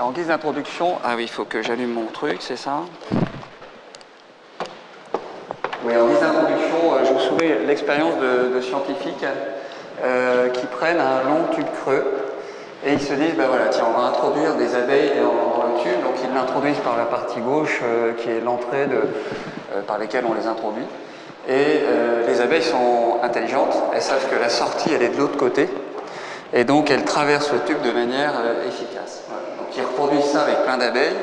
En guise d'introduction, ah oui, il faut que j'allume mon truc, c'est ça? Oui, en guise d'introduction, je me souviens l'expérience de scientifiques qui prennent un long tube creux et ils se disent, ben voilà, tiens, on va introduire des abeilles dans le tube, donc ils l'introduisent par la partie gauche qui est l'entrée par laquelle on les introduit. Et les abeilles sont intelligentes, elles savent que la sortie elle est de l'autre côté et donc elles traversent le tube de manière efficace. Voilà. Donc ils reproduisent ça avec plein d'abeilles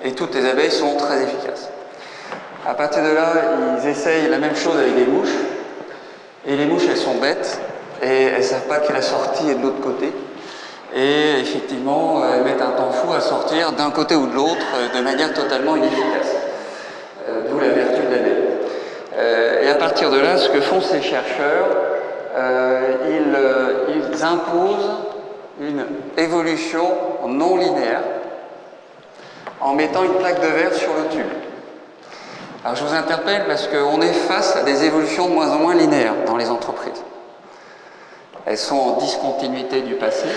et toutes les abeilles sont très efficaces. À partir de là, ils essayent la même chose avec des mouches et les mouches elles sont bêtes et elles ne savent pas que la sortie est de l'autre côté et effectivement elles mettent un temps fou à sortir d'un côté ou de l'autre de manière totalement inefficace. D'où la vertu de l'abeille. Et à partir de là, ce que font ces chercheurs, ils imposent une évolution non linéaire en mettant une plaque de verre sur le tube. Alors je vous interpelle parce qu'on est face à des évolutions de moins en moins linéaires dans les entreprises. Elles sont en discontinuité du passé,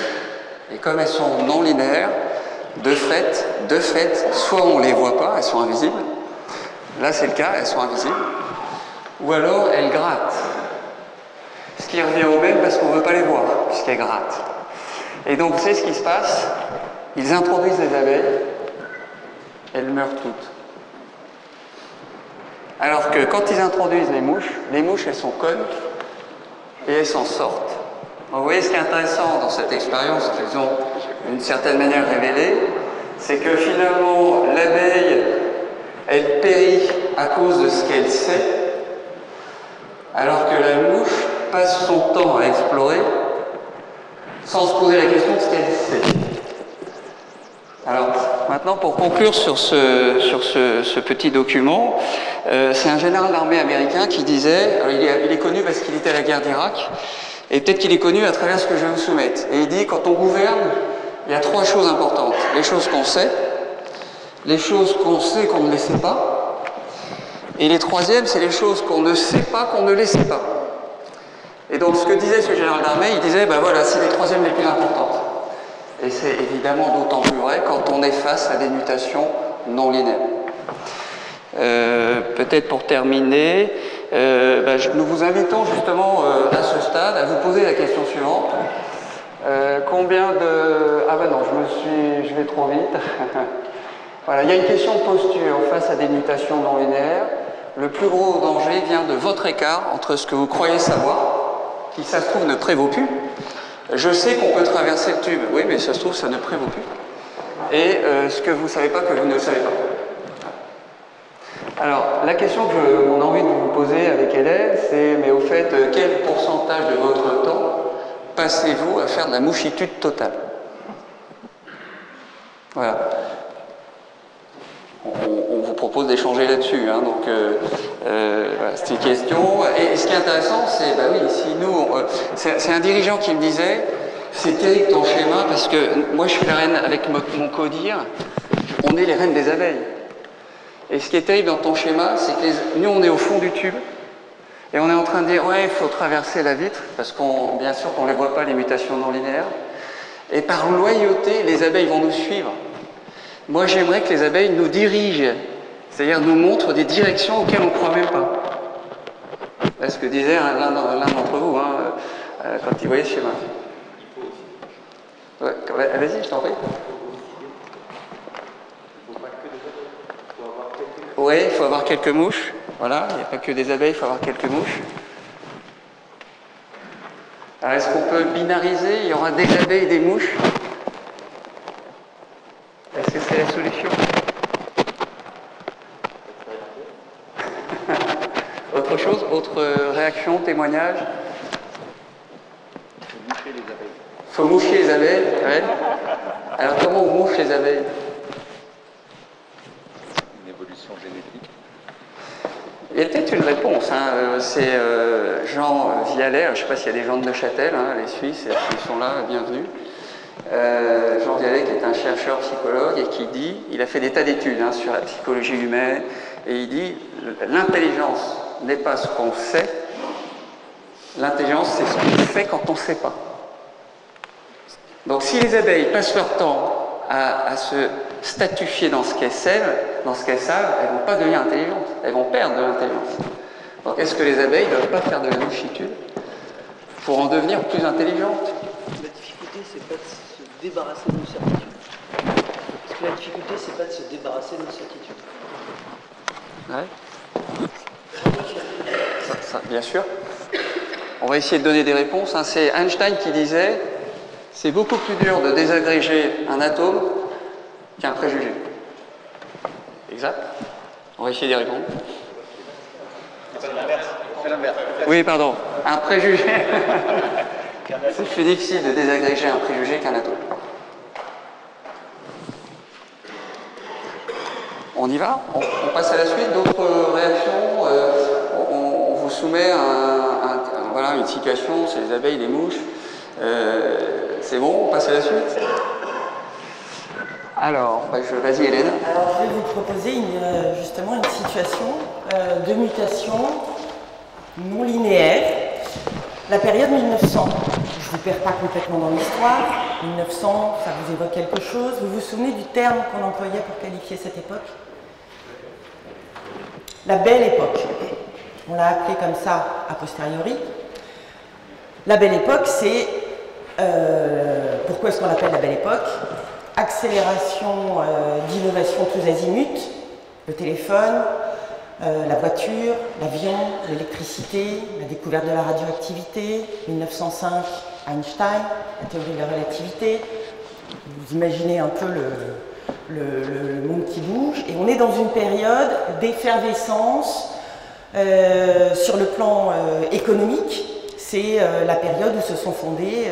et comme elles sont non linéaires, de fait, soit on ne les voit pas, elles sont invisibles, là c'est le cas, elles sont invisibles, ou alors elles grattent. Ce qui revient au même parce qu'on ne veut pas les voir, puisqu'elles grattent. Et donc, vous savez ce qui se passe? Ils introduisent les abeilles, elles meurent toutes. Alors que quand ils introduisent les mouches elles sont connes et elles s'en sortent. Donc, vous voyez ce qui est intéressant dans cette expérience qu'ils ont d'une certaine manière révélée, c'est que finalement l'abeille, elle périt à cause de ce qu'elle sait, alors que la mouche passe son temps à explorer sans se poser la question de ce qu'elle sait. Alors, maintenant, pour conclure sur ce petit document, c'est un général d'armée américain qui disait, alors il est connu parce qu'il était à la guerre d'Irak, et peut-être qu'il est connu à travers ce que je vais vous soumettre. Et il dit, quand on gouverne, il y a trois choses importantes. Les choses qu'on sait, les choses qu'on sait qu'on ne les sait pas, et les troisièmes, c'est les choses qu'on ne sait pas qu'on ne les sait pas. Et donc, ce que disait ce général d'armée, il disait, ben voilà, c'est les troisièmes les plus importantes. Et c'est évidemment d'autant plus vrai quand on est face à des mutations non linéaires. Peut-être pour terminer, nous vous invitons justement à ce stade à vous poser la question suivante. Combien de... Ah ben non, je vais trop vite. Voilà, il y a une question de posture face à des mutations non linéaires. Le plus gros danger vient de votre écart entre ce que vous croyez savoir, qui ça se trouve ne prévaut plus. Je sais qu'on peut traverser le tube, oui, mais ça se trouve ça ne prévaut plus. Et ce que vous ne savez pas que vous ne savez pas. Alors, la question qu'on a envie de vous poser avec Hélène, c'est, mais au fait, quel pourcentage de votre temps passez-vous à faire de la mouchitude totale? Voilà. On vous propose d'échanger là-dessus, hein, donc voilà, c'est une question. Et ce qui est intéressant, c'est, bah oui, si nous, c'est un dirigeant qui me disait, c'est terrible ton schéma, parce que moi je suis la reine avec mon codir, on est les reines des abeilles. Et ce qui est terrible dans ton schéma, c'est que nous on est au fond du tube, et on est en train de dire, ouais, il faut traverser la vitre, parce qu'on, bien sûr qu'on ne les voit pas, les mutations non linéaires, et par loyauté, les abeilles vont nous suivre. Moi, j'aimerais que les abeilles nous dirigent, c'est-à-dire nous montrent des directions auxquelles on ne croit même pas. C'est ce que disait l'un d'entre vous quand il voyait ce schéma. Ouais, vas-y, je t'en prie. Oui, il faut avoir quelques mouches. Voilà, il n'y a pas que des abeilles, il faut avoir quelques mouches. Alors, est-ce qu'on peut binariser? Il y aura des abeilles et des mouches? Est-ce que c'est la solution? Autre chose? Autre réaction, témoignage? Il faut moucher les abeilles. Il faut moucher les abeilles, ouais. Alors comment on mouche les abeilles? Une évolution génétique. Il y a peut-être une réponse, hein. C'est Jean Vialet, je ne sais pas s'il y a des gens de Neuchâtel, hein, les Suisses, s'ils sont là, bienvenue. Jean Vialet qui est un chercheur psychologue et qui dit, il a fait des tas d'études sur la psychologie humaine, et il dit l'intelligence n'est pas ce qu'on sait, l'intelligence c'est ce qu'on fait quand on ne sait pas. Donc si les abeilles passent leur temps à se statifier dans ce qu'elles savent, elles ne vont pas devenir intelligentes, elles vont perdre de l'intelligence. Donc est-ce que les abeilles ne doivent pas faire de la mouchitude pour en devenir plus intelligentes? La difficulté, c'est pas de se débarrasser de nos certitudes. Parce que la difficulté, c'est pas de se débarrasser de nos certitudes. Ouais. Ça, bien sûr. On va essayer de donner des réponses. Hein. C'est Einstein qui disait « C'est beaucoup plus dur de désagréger un atome qu'un préjugé. » Exact. On va essayer d'y répondre. C'est l'inverse. Oui, pardon. Un préjugé. C'est plus difficile de désagréger un préjugé qu'un atome. On y va? On passe à la suite. D'autres réactions? On vous soumet voilà, une situation, c'est les abeilles, les mouches. C'est bon, on passe à la suite? Alors, vas-y Hélène. Alors, je vais vous proposer justement une situation de mutation non linéaire. La période 1900, je ne vous perds pas complètement dans l'histoire. 1900, ça vous évoque quelque chose. Vous vous souvenez du terme qu'on employait pour qualifier cette époque? La Belle Époque. On l'a appelée comme ça a posteriori. La Belle Époque, c'est... pourquoi est-ce qu'on l'appelle la Belle Époque? Accélération d'innovation tous azimuts, le téléphone, la voiture, l'avion, l'électricité, la découverte de la radioactivité, 1905, Einstein, la théorie de la relativité. Vous imaginez un peu le monde qui bouge. Et on est dans une période d'effervescence sur le plan économique. C'est la période où se sont fondées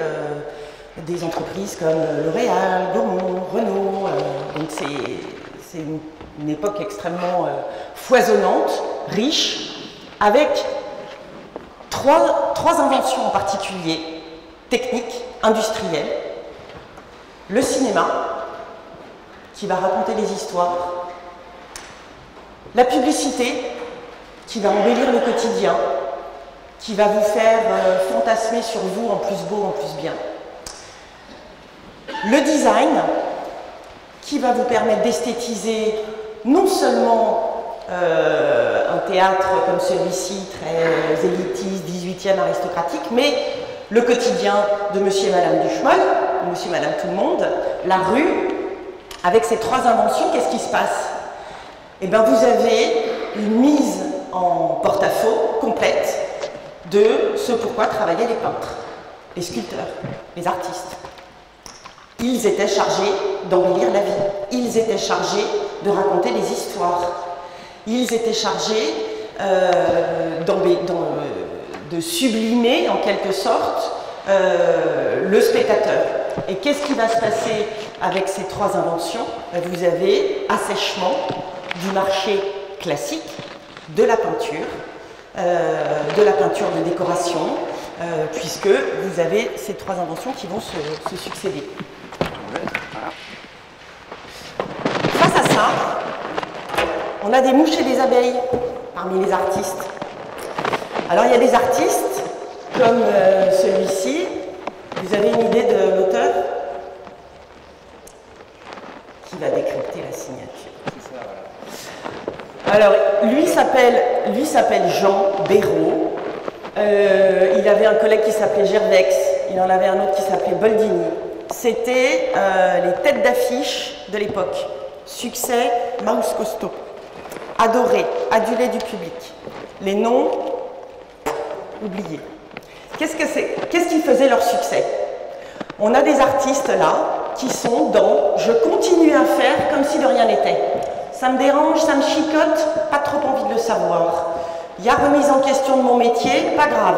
des entreprises comme L'Oréal, Gaumont, Renault. Donc c'est une époque extrêmement foisonnante, riche, avec trois inventions en particulier, techniques, industrielles. Le cinéma, qui va raconter des histoires. La publicité, qui va embellir le quotidien, qui va vous faire fantasmer sur vous en plus beau, en plus bien. Le design, qui va vous permettre d'esthétiser non seulement un théâtre comme celui-ci, très élitiste, 18e, aristocratique, mais le quotidien de monsieur et madame Duchemol, de monsieur et madame tout le monde, la rue. Avec ces trois inventions, qu'est-ce qui se passe? Eh bien, vous avez une mise en porte-à-faux complète de ce pourquoi travaillaient les peintres, les sculpteurs, les artistes. Ils étaient chargés d'embellir la vie. Ils étaient chargés de raconter des histoires. Ils étaient chargés de sublimer, en quelque sorte, le spectateur. Et qu'est-ce qui va se passer avec ces trois inventions? Vous avez assèchement du marché classique, de la peinture de décoration, puisque vous avez ces trois inventions qui vont se succéder. Face à ça, on a des mouches et des abeilles parmi les artistes. Alors il y a des artistes comme celui-ci. Vous avez une idée de l'auteur qui va décrypter la signature? Alors, lui s'appelle Jean Béraud. Il avait un collègue qui s'appelait Gervex. Il en avait un autre qui s'appelait Boldini. C'était les têtes d'affiche de l'époque. Succès, Mouse Costaud. Adoré, adulé du public. Les noms, oubliés. Qu'est-ce qui faisait leur succès? On a des artistes là qui sont dans « je continue à faire comme si de rien n'était ». Ça me dérange, ça me chicote, pas trop envie de le savoir. Il y a remise en question de mon métier, pas grave.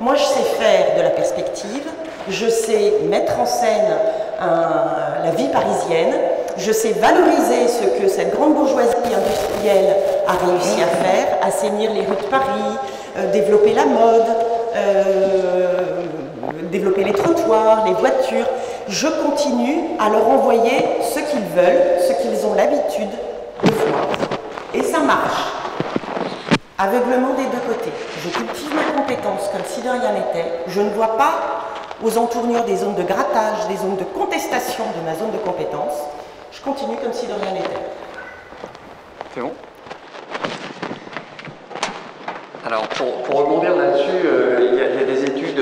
Moi, je sais faire de la perspective, je sais mettre en scène la vie parisienne, je sais valoriser ce que cette grande bourgeoisie industrielle a réussi à faire, assainir les rues de Paris, développer la mode, développer les trottoirs, les voitures. Je continue à leur envoyer ce qu'ils veulent, ce qu'ils ont l'habitude de voir. Et ça marche. Aveuglement des deux côtés. Je cultive ma compétence comme si de rien n'était. Je ne vois pas aux entournures des zones de grattage, des zones de contestation de ma zone de compétence. Je continue comme si de rien n'était. C'est bon? Alors, pour rebondir là-dessus, il y a des études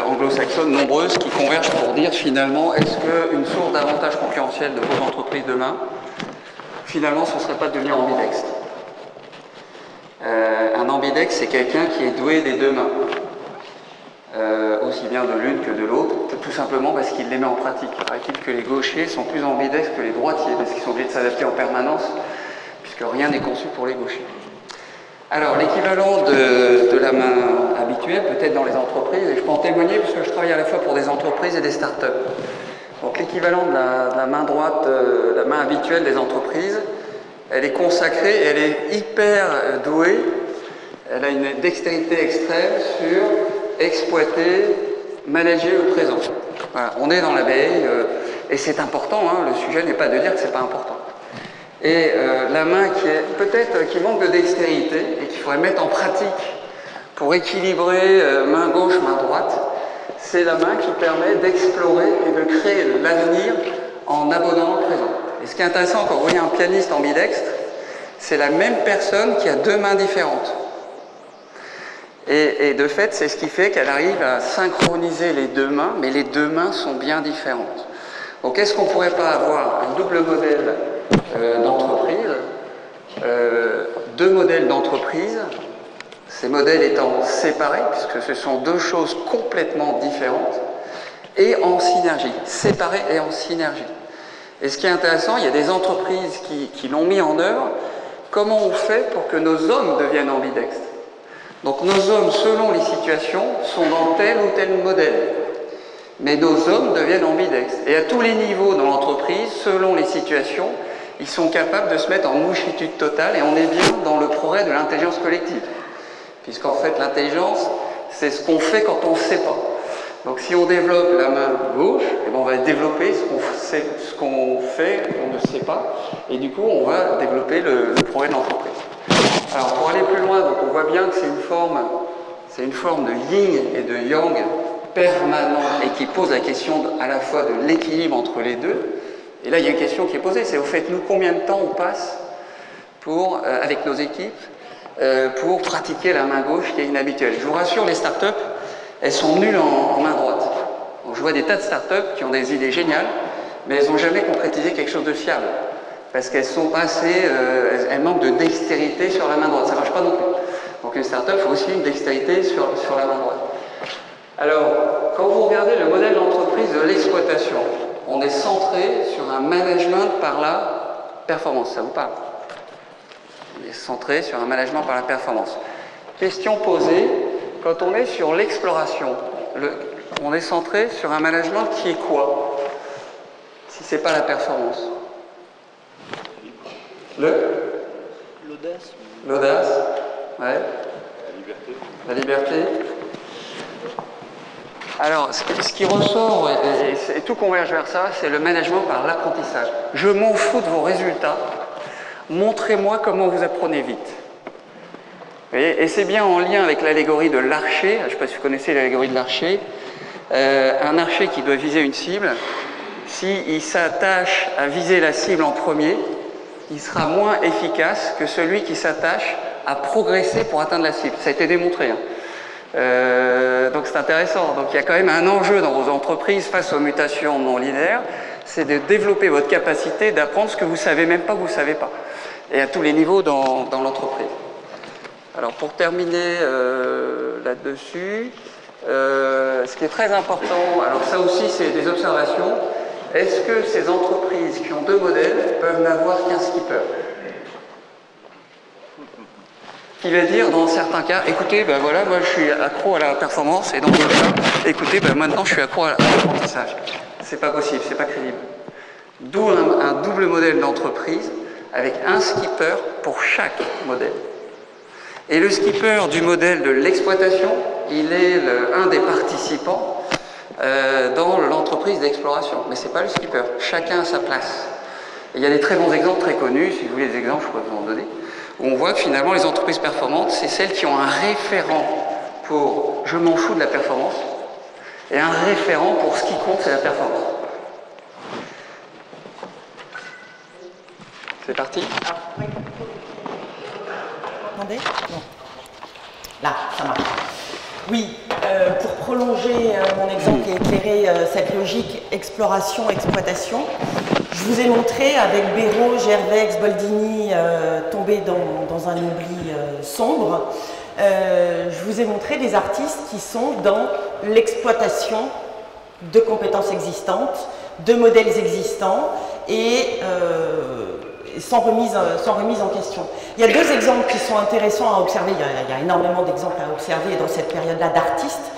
anglo-saxonnes nombreuses qui convergent pour dire finalement, est-ce qu'une source d'avantage concurrentiel de vos entreprises demain, finalement, ce ne serait pas de devenir ambidextre? Un ambidextre, c'est quelqu'un qui est doué des deux mains, aussi bien de l'une que de l'autre, tout simplement parce qu'il les met en pratique. Paraît-il que les gauchers sont plus ambidextres que les droitiers, parce qu'ils sont obligés de s'adapter en permanence, puisque rien n'est conçu pour les gauchers. Alors, l'équivalent de la main habituelle, peut-être dans les entreprises, et je peux en témoigner puisque je travaille à la fois pour des entreprises et des startups. Donc, l'équivalent de la main droite, la main habituelle des entreprises, elle est consacrée, elle est hyper douée, elle a une dextérité extrême sur exploiter, manager le présent. Voilà, on est dans l'abeille, et c'est important, hein, le sujet n'est pas de dire que c'est pas important. Et la main qui est peut-être qui manque de dextérité et qu'il faudrait mettre en pratique pour équilibrer main gauche, main droite, c'est la main qui permet d'explorer et de créer l'avenir en abonnant le présent. Et ce qui est intéressant quand vous voyez un pianiste ambidextre, c'est la même personne qui a deux mains différentes. Et de fait, c'est ce qui fait qu'elle arrive à synchroniser les deux mains, mais les deux mains sont bien différentes. Donc est-ce qu'on ne pourrait pas avoir un double modèle d'entreprise, deux modèles d'entreprise, ces modèles étant séparés, puisque ce sont deux choses complètement différentes, et en synergie, séparés et en synergie. Et ce qui est intéressant, il y a des entreprises qui l'ont mis en œuvre. Comment on fait pour que nos hommes deviennent ambidextres? Donc nos hommes, selon les situations, sont dans tel ou tel modèle. Mais nos hommes deviennent ambidextres. Et à tous les niveaux dans l'entreprise, selon les situations, ils sont capables de se mettre en mouchitude totale, et on est bien dans le progrès de l'intelligence collective. Puisqu'en fait, l'intelligence, c'est ce qu'on fait quand on ne sait pas. Donc si on développe la main gauche, eh bien, on va développer ce qu'on fait, on ne sait pas, et du coup, on va développer le progrès de l'entreprise. Alors pour aller plus loin, donc on voit bien que c'est une forme de yin et de yang permanent, et qui pose la question à la fois de l'équilibre entre les deux. Et là, il y a une question qui est posée, c'est au fait, nous, combien de temps on passe avec nos équipes pour pratiquer la main gauche qui est inhabituelle. Je vous rassure, les startups, elles sont nulles en main droite. Donc, je vois des tas de startups qui ont des idées géniales, mais elles n'ont jamais concrétisé quelque chose de fiable. Parce qu'elles sont pas assez, elles manquent de dextérité sur la main droite. Ça ne marche pas non plus. Donc une startup, il faut aussi une dextérité sur la main droite. Alors, quand vous regardez le modèle d'entreprise de l'exploitation, on est centré sur un management par la performance. Ça vous parle? On est centré sur un management par la performance. Question posée, quand on est sur l'exploration, on est centré sur un management qui est quoi? Si ce n'est pas la performance. L'audace. L'audace, ouais. La liberté. La liberté. Alors, ce qui ressort, et tout converge vers ça, c'est le management par l'apprentissage. Je m'en fous de vos résultats. Montrez-moi comment vous apprenez vite. Et c'est bien en lien avec l'allégorie de l'archer. Je ne sais pas si vous connaissez l'allégorie de l'archer. Un archer qui doit viser une cible, s'il s'attache à viser la cible en premier, il sera moins efficace que celui qui s'attache à progresser pour atteindre la cible. Ça a été démontré. Donc c'est intéressant. Donc il y a quand même un enjeu dans vos entreprises face aux mutations non linéaires, c'est de développer votre capacité d'apprendre ce que vous ne savez même pas que vous ne savez pas. Et à tous les niveaux dans l'entreprise. Alors pour terminer là-dessus, ce qui est très important, alors ça aussi c'est des observations, est-ce que ces entreprises qui ont deux modèles peuvent n'avoir qu'un skipper? Qui va dire dans certains cas, écoutez, ben voilà, moi je suis accro à la performance, et dans d'autres cas, écoutez, ben maintenant je suis accro à l'apprentissage. C'est pas possible, c'est pas crédible. D'où un double modèle d'entreprise avec un skipper pour chaque modèle. Et le skipper du modèle de l'exploitation, il est un des participants dans l'entreprise d'exploration. Mais ce n'est pas le skipper, chacun a sa place. Et il y a des très bons exemples très connus, si vous voulez des exemples, je pourrais vous en donner, où on voit que finalement les entreprises performantes, c'est celles qui ont un référent pour « je m'en fous de la performance » et un référent pour ce qui compte, c'est la performance. C'est parti. Attendez. Non. Là, ça marche. Oui, pour prolonger mon exemple et éclairer cette logique exploration-exploitation, je vous ai montré avec Béraud, Gervex, Boldini tombés dans un oubli sombre, je vous ai montré des artistes qui sont dans l'exploitation de compétences existantes, de modèles existants et sans remise en question. Il y a deux exemples qui sont intéressants à observer, il y a énormément d'exemples à observer dans cette période-là d'artistes.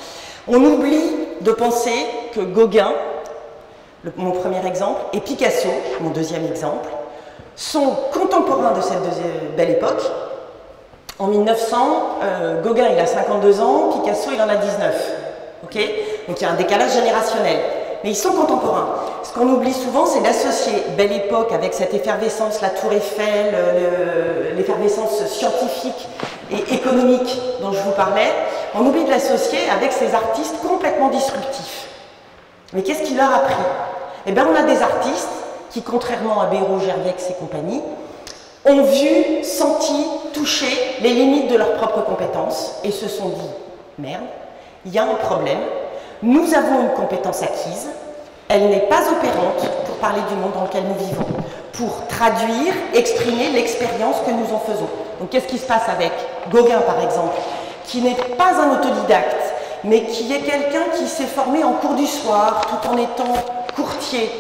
On oublie de penser que Gauguin, mon premier exemple, et Picasso, mon deuxième exemple, sont contemporains de cette belle époque. En 1900, Gauguin il a 52 ans, Picasso il en a 19. Okay, donc il y a un décalage générationnel. Mais ils sont contemporains. Ce qu'on oublie souvent, c'est d'associer Belle Époque avec cette effervescence, la Tour Eiffel, l'effervescence scientifique et économique dont je vous parlais. On oublie de l'associer avec ces artistes complètement disruptifs. Mais qu'est-ce qui leur a pris? Eh bien, on a des artistes qui, contrairement à Béraud, Gervex et compagnie, ont vu, senti, touché les limites de leurs propres compétences et se sont dit « Merde, il y a un problème. Nous avons une compétence acquise, elle n'est pas opérante pour parler du monde dans lequel nous vivons, pour traduire, exprimer l'expérience que nous en faisons. » Donc qu'est-ce qui se passe avec Gauguin par exemple, qui n'est pas un autodidacte, mais qui est quelqu'un qui s'est formé en cours du soir, tout en étant courtier,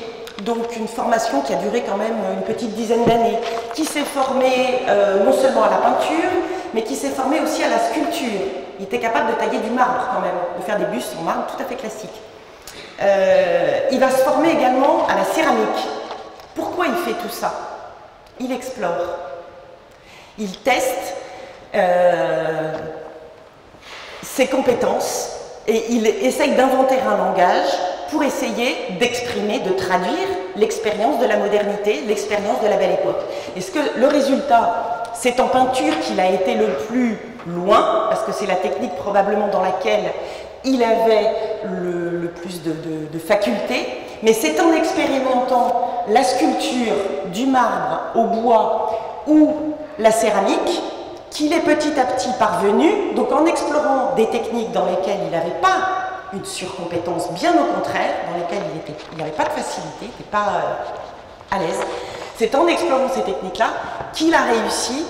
donc une formation qui a duré quand même une petite dizaine d'années, qui s'est formé non seulement à la peinture, mais qui s'est formé aussi à la sculpture. Il était capable de tailler du marbre quand même, de faire des bustes en marbre tout à fait classiques. Il va se former également à la céramique. Pourquoi il fait tout ça? Il explore. Il teste ses compétences et il essaye d'inventer un langage pour essayer d'exprimer, de traduire l'expérience de la modernité, l'expérience de la belle époque. Est-ce que le résultat, c'est en peinture qu'il a été le plus loin, parce que c'est la technique probablement dans laquelle il avait le plus de facultés, mais c'est en expérimentant la sculpture, du marbre au bois ou la céramique qu'il est petit à petit parvenu, donc en explorant des techniques dans lesquelles il n'avait pas une surcompétence, bien au contraire, dans lesquelles il n'avait pas de facilité, il n'était pas à l'aise. C'est en explorant ces techniques-là qu'il a réussi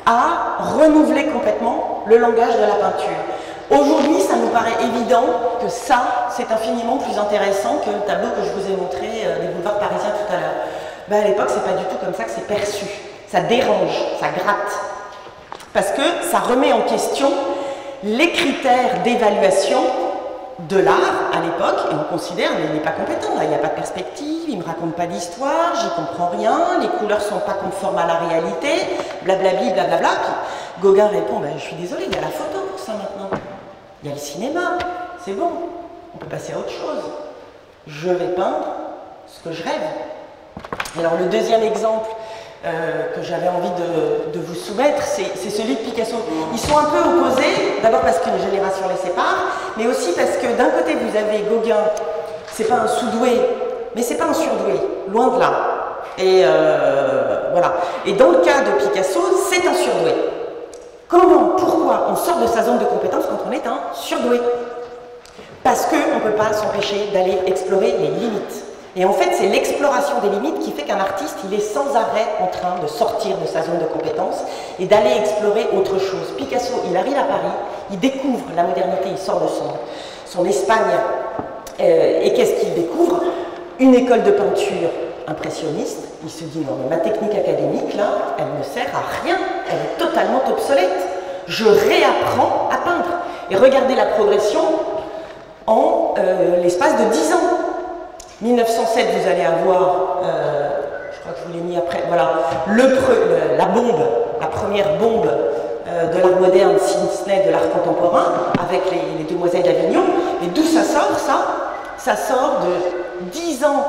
à renouveler complètement le langage de la peinture. Aujourd'hui, ça nous paraît évident que ça, c'est infiniment plus intéressant que le tableau que je vous ai montré des boulevards parisiens tout à l'heure. Ben, à l'époque, c'est pas du tout comme ça que c'est perçu. Ça dérange, ça gratte. Parce que ça remet en question les critères d'évaluation de l'art à l'époque, et on considère, mais il n'est pas compétent, là, il n'y a pas de perspective, il ne me raconte pas d'histoire, j'y comprends rien, les couleurs ne sont pas conformes à la réalité, blablabli, blablabla. Puis Gauguin répond, ben, je suis désolé, il y a la photo pour ça maintenant, il y a le cinéma, c'est bon, on peut passer à autre chose. Je vais peindre ce que je rêve. Alors le deuxième exemple que j'avais envie de vous soumettre, c'est celui de Picasso. Ils sont un peu opposés, d'abord parce qu'une génération les sépare, mais aussi parce que d'un côté vous avez Gauguin, c'est pas un sous-doué, mais c'est pas un surdoué, loin de là. Et voilà. Et dans le cas de Picasso, c'est un surdoué. Comment, pourquoi on sort de sa zone de compétence quand on est un surdoué? Parce qu'on ne peut pas s'empêcher d'aller explorer les limites. Et en fait, c'est l'exploration des limites qui fait qu'un artiste, il est sans arrêt en train de sortir de sa zone de compétence et d'aller explorer autre chose. Picasso, il arrive à Paris, il découvre la modernité, il sort de son Espagne. Et qu'est-ce qu'il découvre? Une école de peinture impressionniste. Il se dit, non, mais ma technique académique, là, elle ne sert à rien, elle est totalement obsolète. Je réapprends à peindre. Et regardez la progression en l'espace de 10 ans. 1907, vous allez avoir, je crois que je vous l'ai mis après, voilà, la bombe, la première bombe de l'art moderne, si ce n'est de l'art contemporain, avec les Demoiselles d'Avignon. Et d'où ça sort, ça? Ça sort de 10 ans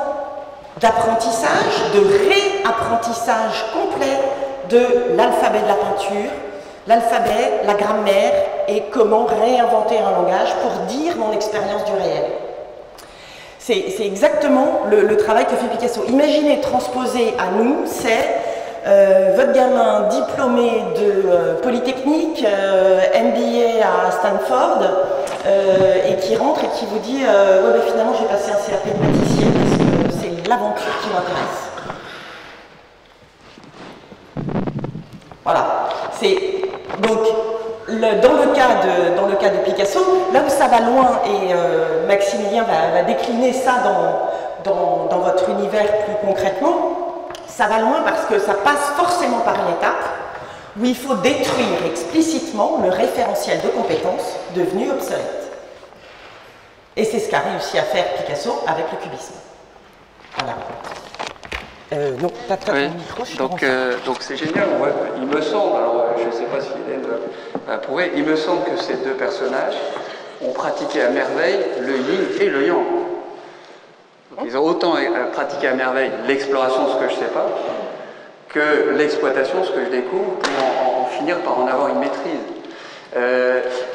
d'apprentissage, de réapprentissage complet de l'alphabet de la peinture, l'alphabet, la grammaire et comment réinventer un langage pour dire mon expérience du réel. C'est exactement le travail que fait Picasso. Imaginez transposer à nous, c'est votre gamin diplômé de Polytechnique, MBA à Stanford, et qui rentre et qui vous dit ouais, ben finalement j'ai passé un CAP de pâtissier parce que c'est l'aventure qui m'intéresse. Voilà. Donc dans le cas de Picasso, là où ça va loin, et Maximilien va décliner ça dans votre univers plus concrètement, ça va loin parce que ça passe forcément par une étape où il faut détruire explicitement le référentiel de compétences devenu obsolète. Et c'est ce qu'a réussi à faire Picasso avec le cubisme. Voilà. Non, pas de micro, je donc c'est génial, il me semble, alors je ne sais pas si Hélène va prouver, il me semble que ces deux personnages ont pratiqué à merveille le yin et le yang. Donc, ils ont autant pratiqué à merveille l'exploration, ce que je ne sais pas, que l'exploitation, ce que je découvre, pour en finir par en avoir une maîtrise.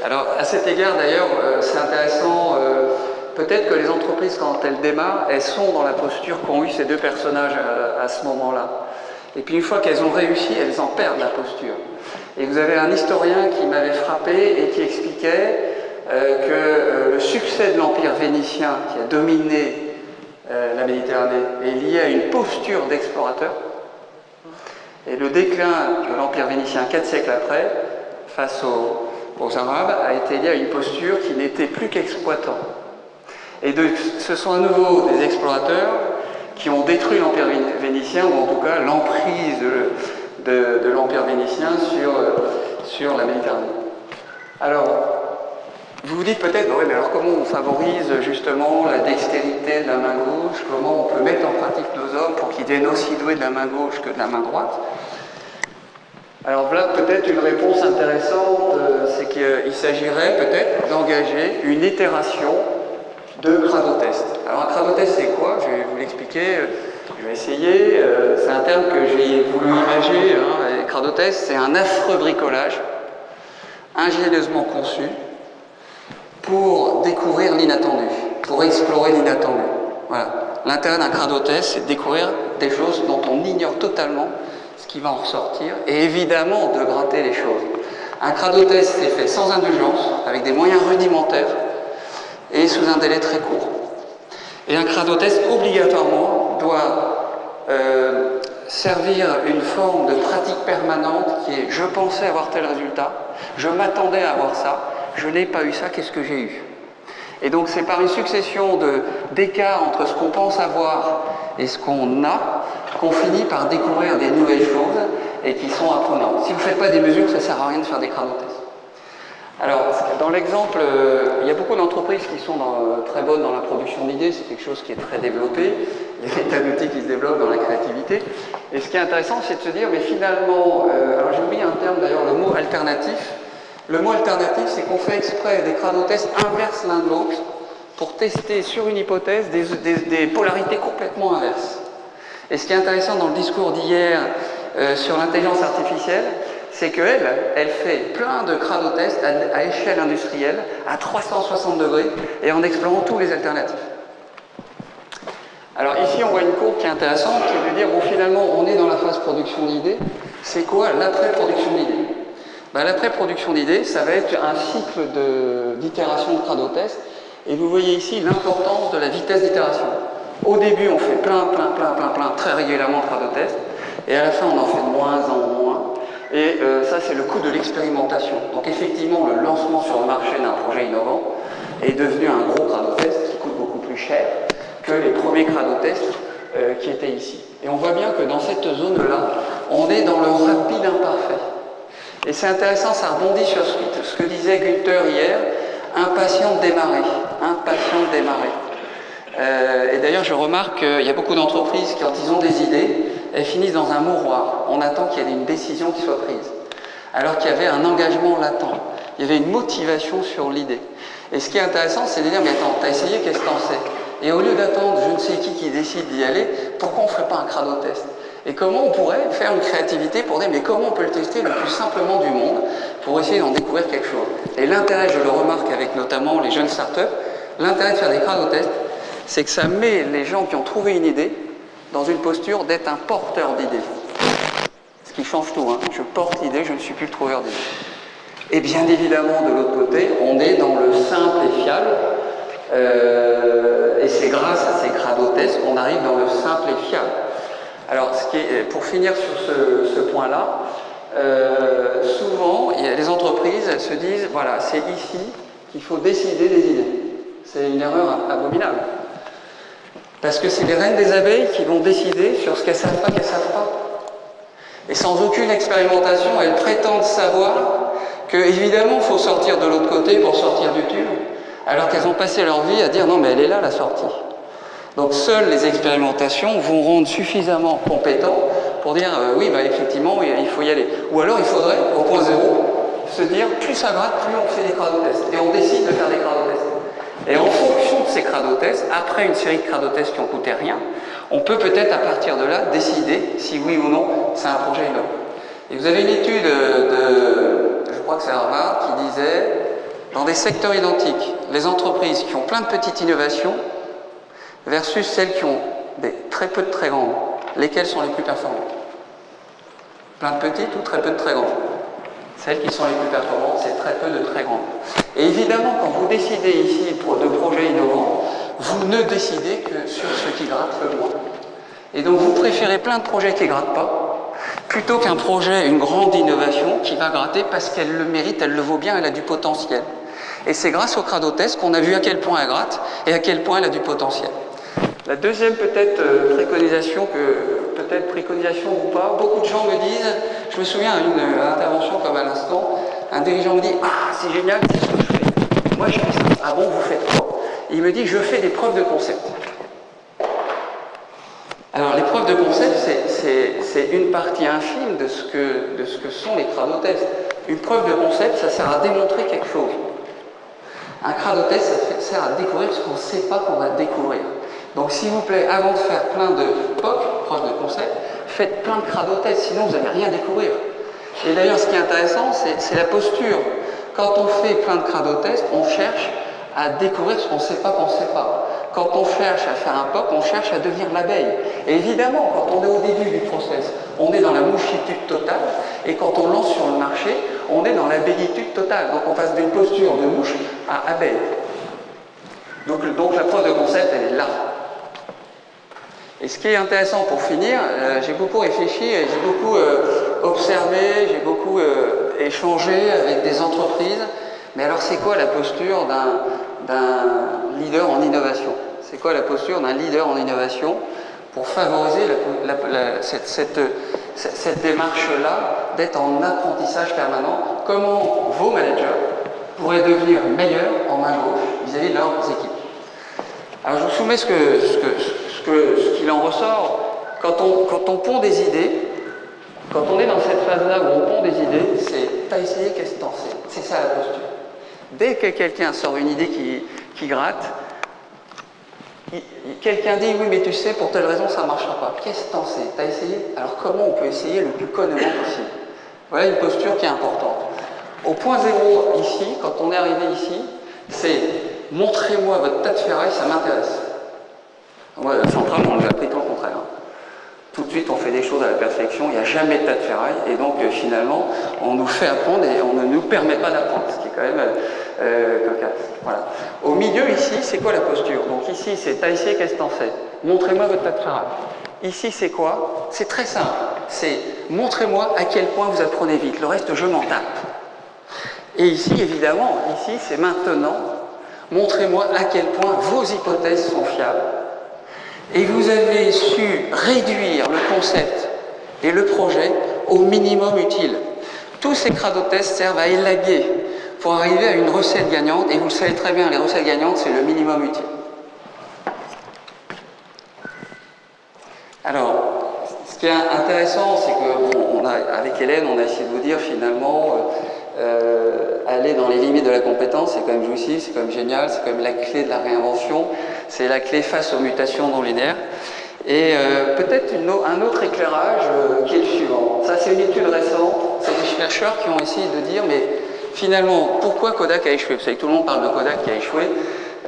Alors à cet égard d'ailleurs, c'est intéressant. Peut-être que les entreprises, quand elles démarrent, elles sont dans la posture qu'ont eu ces deux personnages à ce moment-là. Et puis une fois qu'elles ont réussi, elles en perdent la posture. Et vous avez un historien qui m'avait frappé et qui expliquait que le succès de l'Empire vénitien, qui a dominé la Méditerranée, est lié à une posture d'explorateur. Et le déclin de l'Empire vénitien 4 siècles après, face aux Arabes, a été lié à une posture qui n'était plus qu'exploitant. Et ce sont à nouveau des explorateurs qui ont détruit l'Empire vénitien, ou en tout cas l'emprise de l'Empire vénitien sur la Méditerranée. Alors, vous vous dites peut-être, oui, mais alors comment on favorise justement la dextérité de la main gauche, comment on peut mettre en pratique nos hommes pour qu'ils deviennent aussi doués de la main gauche que de la main droite? Alors voilà peut-être une réponse intéressante, c'est qu'il s'agirait peut-être d'engager une itération de cradotest. Alors un cradotest c'est quoi? Je vais vous l'expliquer, je vais essayer. C'est un terme que j'ai voulu imager. Cradotest, c'est un affreux bricolage ingénieusement conçu pour découvrir l'inattendu, pour explorer l'inattendu. Voilà. L'intérêt d'un cradotest, c'est de découvrir des choses dont on ignore totalement ce qui va en ressortir, et évidemment de gratter les choses. Un cradotest, c'est fait sans indulgence, avec des moyens rudimentaires, et sous un délai très court. Et un cradotest, obligatoirement, doit servir une forme de pratique permanente qui est « je pensais avoir tel résultat, je m'attendais à avoir ça, je n'ai pas eu ça, qu'est-ce que j'ai eu ?» Et donc c'est par une succession d'écarts entre ce qu'on pense avoir et ce qu'on a qu'on finit par découvrir des nouvelles choses et qui sont apprenantes. Si vous ne faites pas des mesures, ça ne sert à rien de faire des cradotests. Alors, dans l'exemple, il y a beaucoup d'entreprises qui sont très bonnes dans la production d'idées, c'est quelque chose qui est très développé, il y a des tas d'outils qui se développent dans la créativité, et ce qui est intéressant, c'est de se dire, mais finalement, alors j'ai oublié un terme d'ailleurs, le mot alternatif. Le mot alternatif, c'est qu'on fait exprès des cradotests inverses l'un de l'autre pour tester sur une hypothèse des polarités complètement inverses. Et ce qui est intéressant dans le discours d'hier sur l'intelligence artificielle, c'est qu'elle fait plein de cradotests à échelle industrielle, à 360 degrés, et en explorant tous les alternatifs. Alors ici, on voit une courbe qui est intéressante, qui veut dire, bon, finalement, on est dans la phase production d'idées. C'est quoi l'après-production d'idées? L'après-production d'idées, ça va être un cycle d'itération de cradotest, et vous voyez ici l'importance de la vitesse d'itération. Au début, on fait plein, très régulièrement de cradotests, et à la fin, on en fait de moins en moins. Et ça, c'est le coût de l'expérimentation. Donc effectivement, le lancement sur le marché d'un projet innovant est devenu un gros cradotest qui coûte beaucoup plus cher que les premiers cradotests qui étaient ici. Et on voit bien que dans cette zone-là, on est dans le rapide imparfait. Et c'est intéressant, ça rebondit sur ce que disait Günther hier, impatient de démarrer, impatient de démarrer. Et d'ailleurs, je remarque qu'il y a beaucoup d'entreprises qui, quand ils ont des idées, elles finissent dans un mouroir. On attend qu'il y ait une décision qui soit prise. Alors qu'il y avait un engagement latent. Il y avait une motivation sur l'idée. Et ce qui est intéressant, c'est de dire, mais attends, t'as essayé, qu'est-ce que t'en sais? Et au lieu d'attendre je ne sais qui décide d'y aller, pourquoi on ne ferait pas un cradotest? Et comment on pourrait faire une créativité pour dire, mais comment on peut le tester le plus simplement du monde pour essayer d'en découvrir quelque chose? Et l'intérêt, je le remarque avec notamment les jeunes startups, l'intérêt de faire des cradotests, c'est que ça met les gens qui ont trouvé une idée dans une posture d'être un porteur d'idées. Ce qui change tout, hein. Je porte l'idée, je ne suis plus le trouveur d'idées. Et bien évidemment, de l'autre côté, on est dans le simple et fiable, et c'est grâce à ces cradotesques qu'on arrive dans le simple et fiable. Alors, pour finir sur ce point-là, souvent, les entreprises, elles se disent, voilà, c'est ici qu'il faut décider des idées. C'est une erreur abominable. Parce que c'est les reines des abeilles qui vont décider sur ce qu'elles savent pas, qu'elles savent pas. Et sans aucune expérimentation, elles prétendent savoir que, évidemment, il faut sortir de l'autre côté pour sortir du tube, alors qu'elles ont passé leur vie à dire non, mais elle est là la sortie. Donc seules les expérimentations vont rendre suffisamment compétents pour dire oui, bah, effectivement, il faut y aller. Ou alors il faudrait, au point zéro, se dire plus ça gratte, plus on fait des cradotests. Et on décide de faire des cradotests. Et en fonction de ces cradotests, après une série de cradotests qui n'ont coûté rien, on peut peut-être à partir de là décider si oui ou non c'est un projet innovant. Et vous avez une étude je crois que c'est Harvard, qui disait dans des secteurs identiques, les entreprises qui ont plein de petites innovations versus celles qui ont très peu de très grandes, lesquelles sont les plus performantes? Plein de petites ou très peu de très grandes? Celles qui sont les plus performantes, c'est très peu de très grandes. Et évidemment, quand vous décidez ici de projets innovants, vous ne décidez que sur ce qui gratte le moins. Et donc vous préférez plein de projets qui ne grattent pas, plutôt qu'un projet, une grande innovation qui va gratter parce qu'elle le mérite, elle le vaut bien, elle a du potentiel. Et c'est grâce au cradotest qu'on a vu à quel point elle gratte et à quel point elle a du potentiel. La deuxième peut-être préconisation, préconisation ou pas, beaucoup de gens me disent, je me souviens à une intervention comme à l'instant, un dirigeant me dit « Ah, c'est génial, c'est ce que je fais. Moi je fais ça. Ah bon, vous faites quoi ?» Il me dit « Je fais des preuves de concept. » Alors les preuves de concept, c'est une partie infime de ce que sont les cradotests. Une preuve de concept, ça sert à démontrer quelque chose. Un cradotest, ça sert à découvrir ce qu'on ne sait pas qu'on va découvrir. Donc s'il vous plaît, avant de faire plein de POC, preuves de concept, faites plein de cradotests, sinon vous n'allez rien découvrir. Et d'ailleurs, ce qui est intéressant, c'est la posture. Quand on fait plein de cradotests, on cherche à découvrir ce qu'on ne sait pas qu'on ne sait pas. Quand on cherche à faire un POC, on cherche à devenir l'abeille. Et évidemment, quand on est au début du process, on est dans la mouchitude totale, et quand on lance sur le marché, on est dans l'abéitude totale. Donc on passe d'une posture de mouche à abeille. Donc la preuve de concept, elle est là. Et ce qui est intéressant pour finir, j'ai beaucoup réfléchi, et j'ai beaucoup observé, j'ai beaucoup échangé avec des entreprises. Mais alors c'est quoi la posture d'un leader en innovation? C'est quoi la posture d'un leader en innovation pour favoriser cette démarche-là d'être en apprentissage permanent? Comment vos managers pourraient devenir meilleurs en main gauche vis-à-vis de leurs équipes? Alors je vous soumets ce qu'il en ressort. Quand on pond des idées, quand on est dans cette phase-là où on pond des idées, c'est t'as essayé, qu'est-ce que t'en sais? C'est ça la posture. Dès que quelqu'un sort une idée qui gratte, quelqu'un dit oui mais tu sais pour telle raison ça ne marchera pas. Qu'est-ce que t'en sais? T'as essayé? Alors comment on peut essayer le plus connement possible? Voilà une posture qui est importante. Au point zéro ici, quand on est arrivé ici, c'est montrez-moi votre tas de ferraille, ça m'intéresse. Moi, centralement, on nous a appris tout le contraire. Tout de suite, on fait des choses à la perfection, il n'y a jamais de tas de ferraille, et donc finalement, on nous fait apprendre et on ne nous permet pas d'apprendre, ce qui est quand même cocasse. Voilà. Au milieu, ici, c'est quoi la posture? Donc ici, c'est t'as essayé, qu'est-ce que t'en fais? Montrez-moi votre tas de ferraille. Ici, c'est quoi? C'est très simple. C'est montrez-moi à quel point vous apprenez vite. Le reste, je m'en tape. Et ici, évidemment, ici, c'est maintenant. Montrez-moi à quel point vos hypothèses sont fiables. Et vous avez su réduire le concept et le projet au minimum utile. Tous ces cradotests servent à élaguer pour arriver à une recette gagnante. Et vous le savez très bien, les recettes gagnantes, c'est le minimum utile. Alors, ce qui est intéressant, c'est qu'avec Hélène, on a essayé de vous dire finalement, aller dans les limites de la compétence, c'est quand même jouissif, c'est quand même génial, c'est quand même la clé de la réinvention, c'est la clé face aux mutations non linéaires. Et peut-être un autre éclairage qui est le suivant. Ça, c'est une étude récente, c'est des chercheurs qui ont essayé de dire, mais finalement, pourquoi Kodak a échoué? Vous savez que tout le monde parle de Kodak qui a échoué.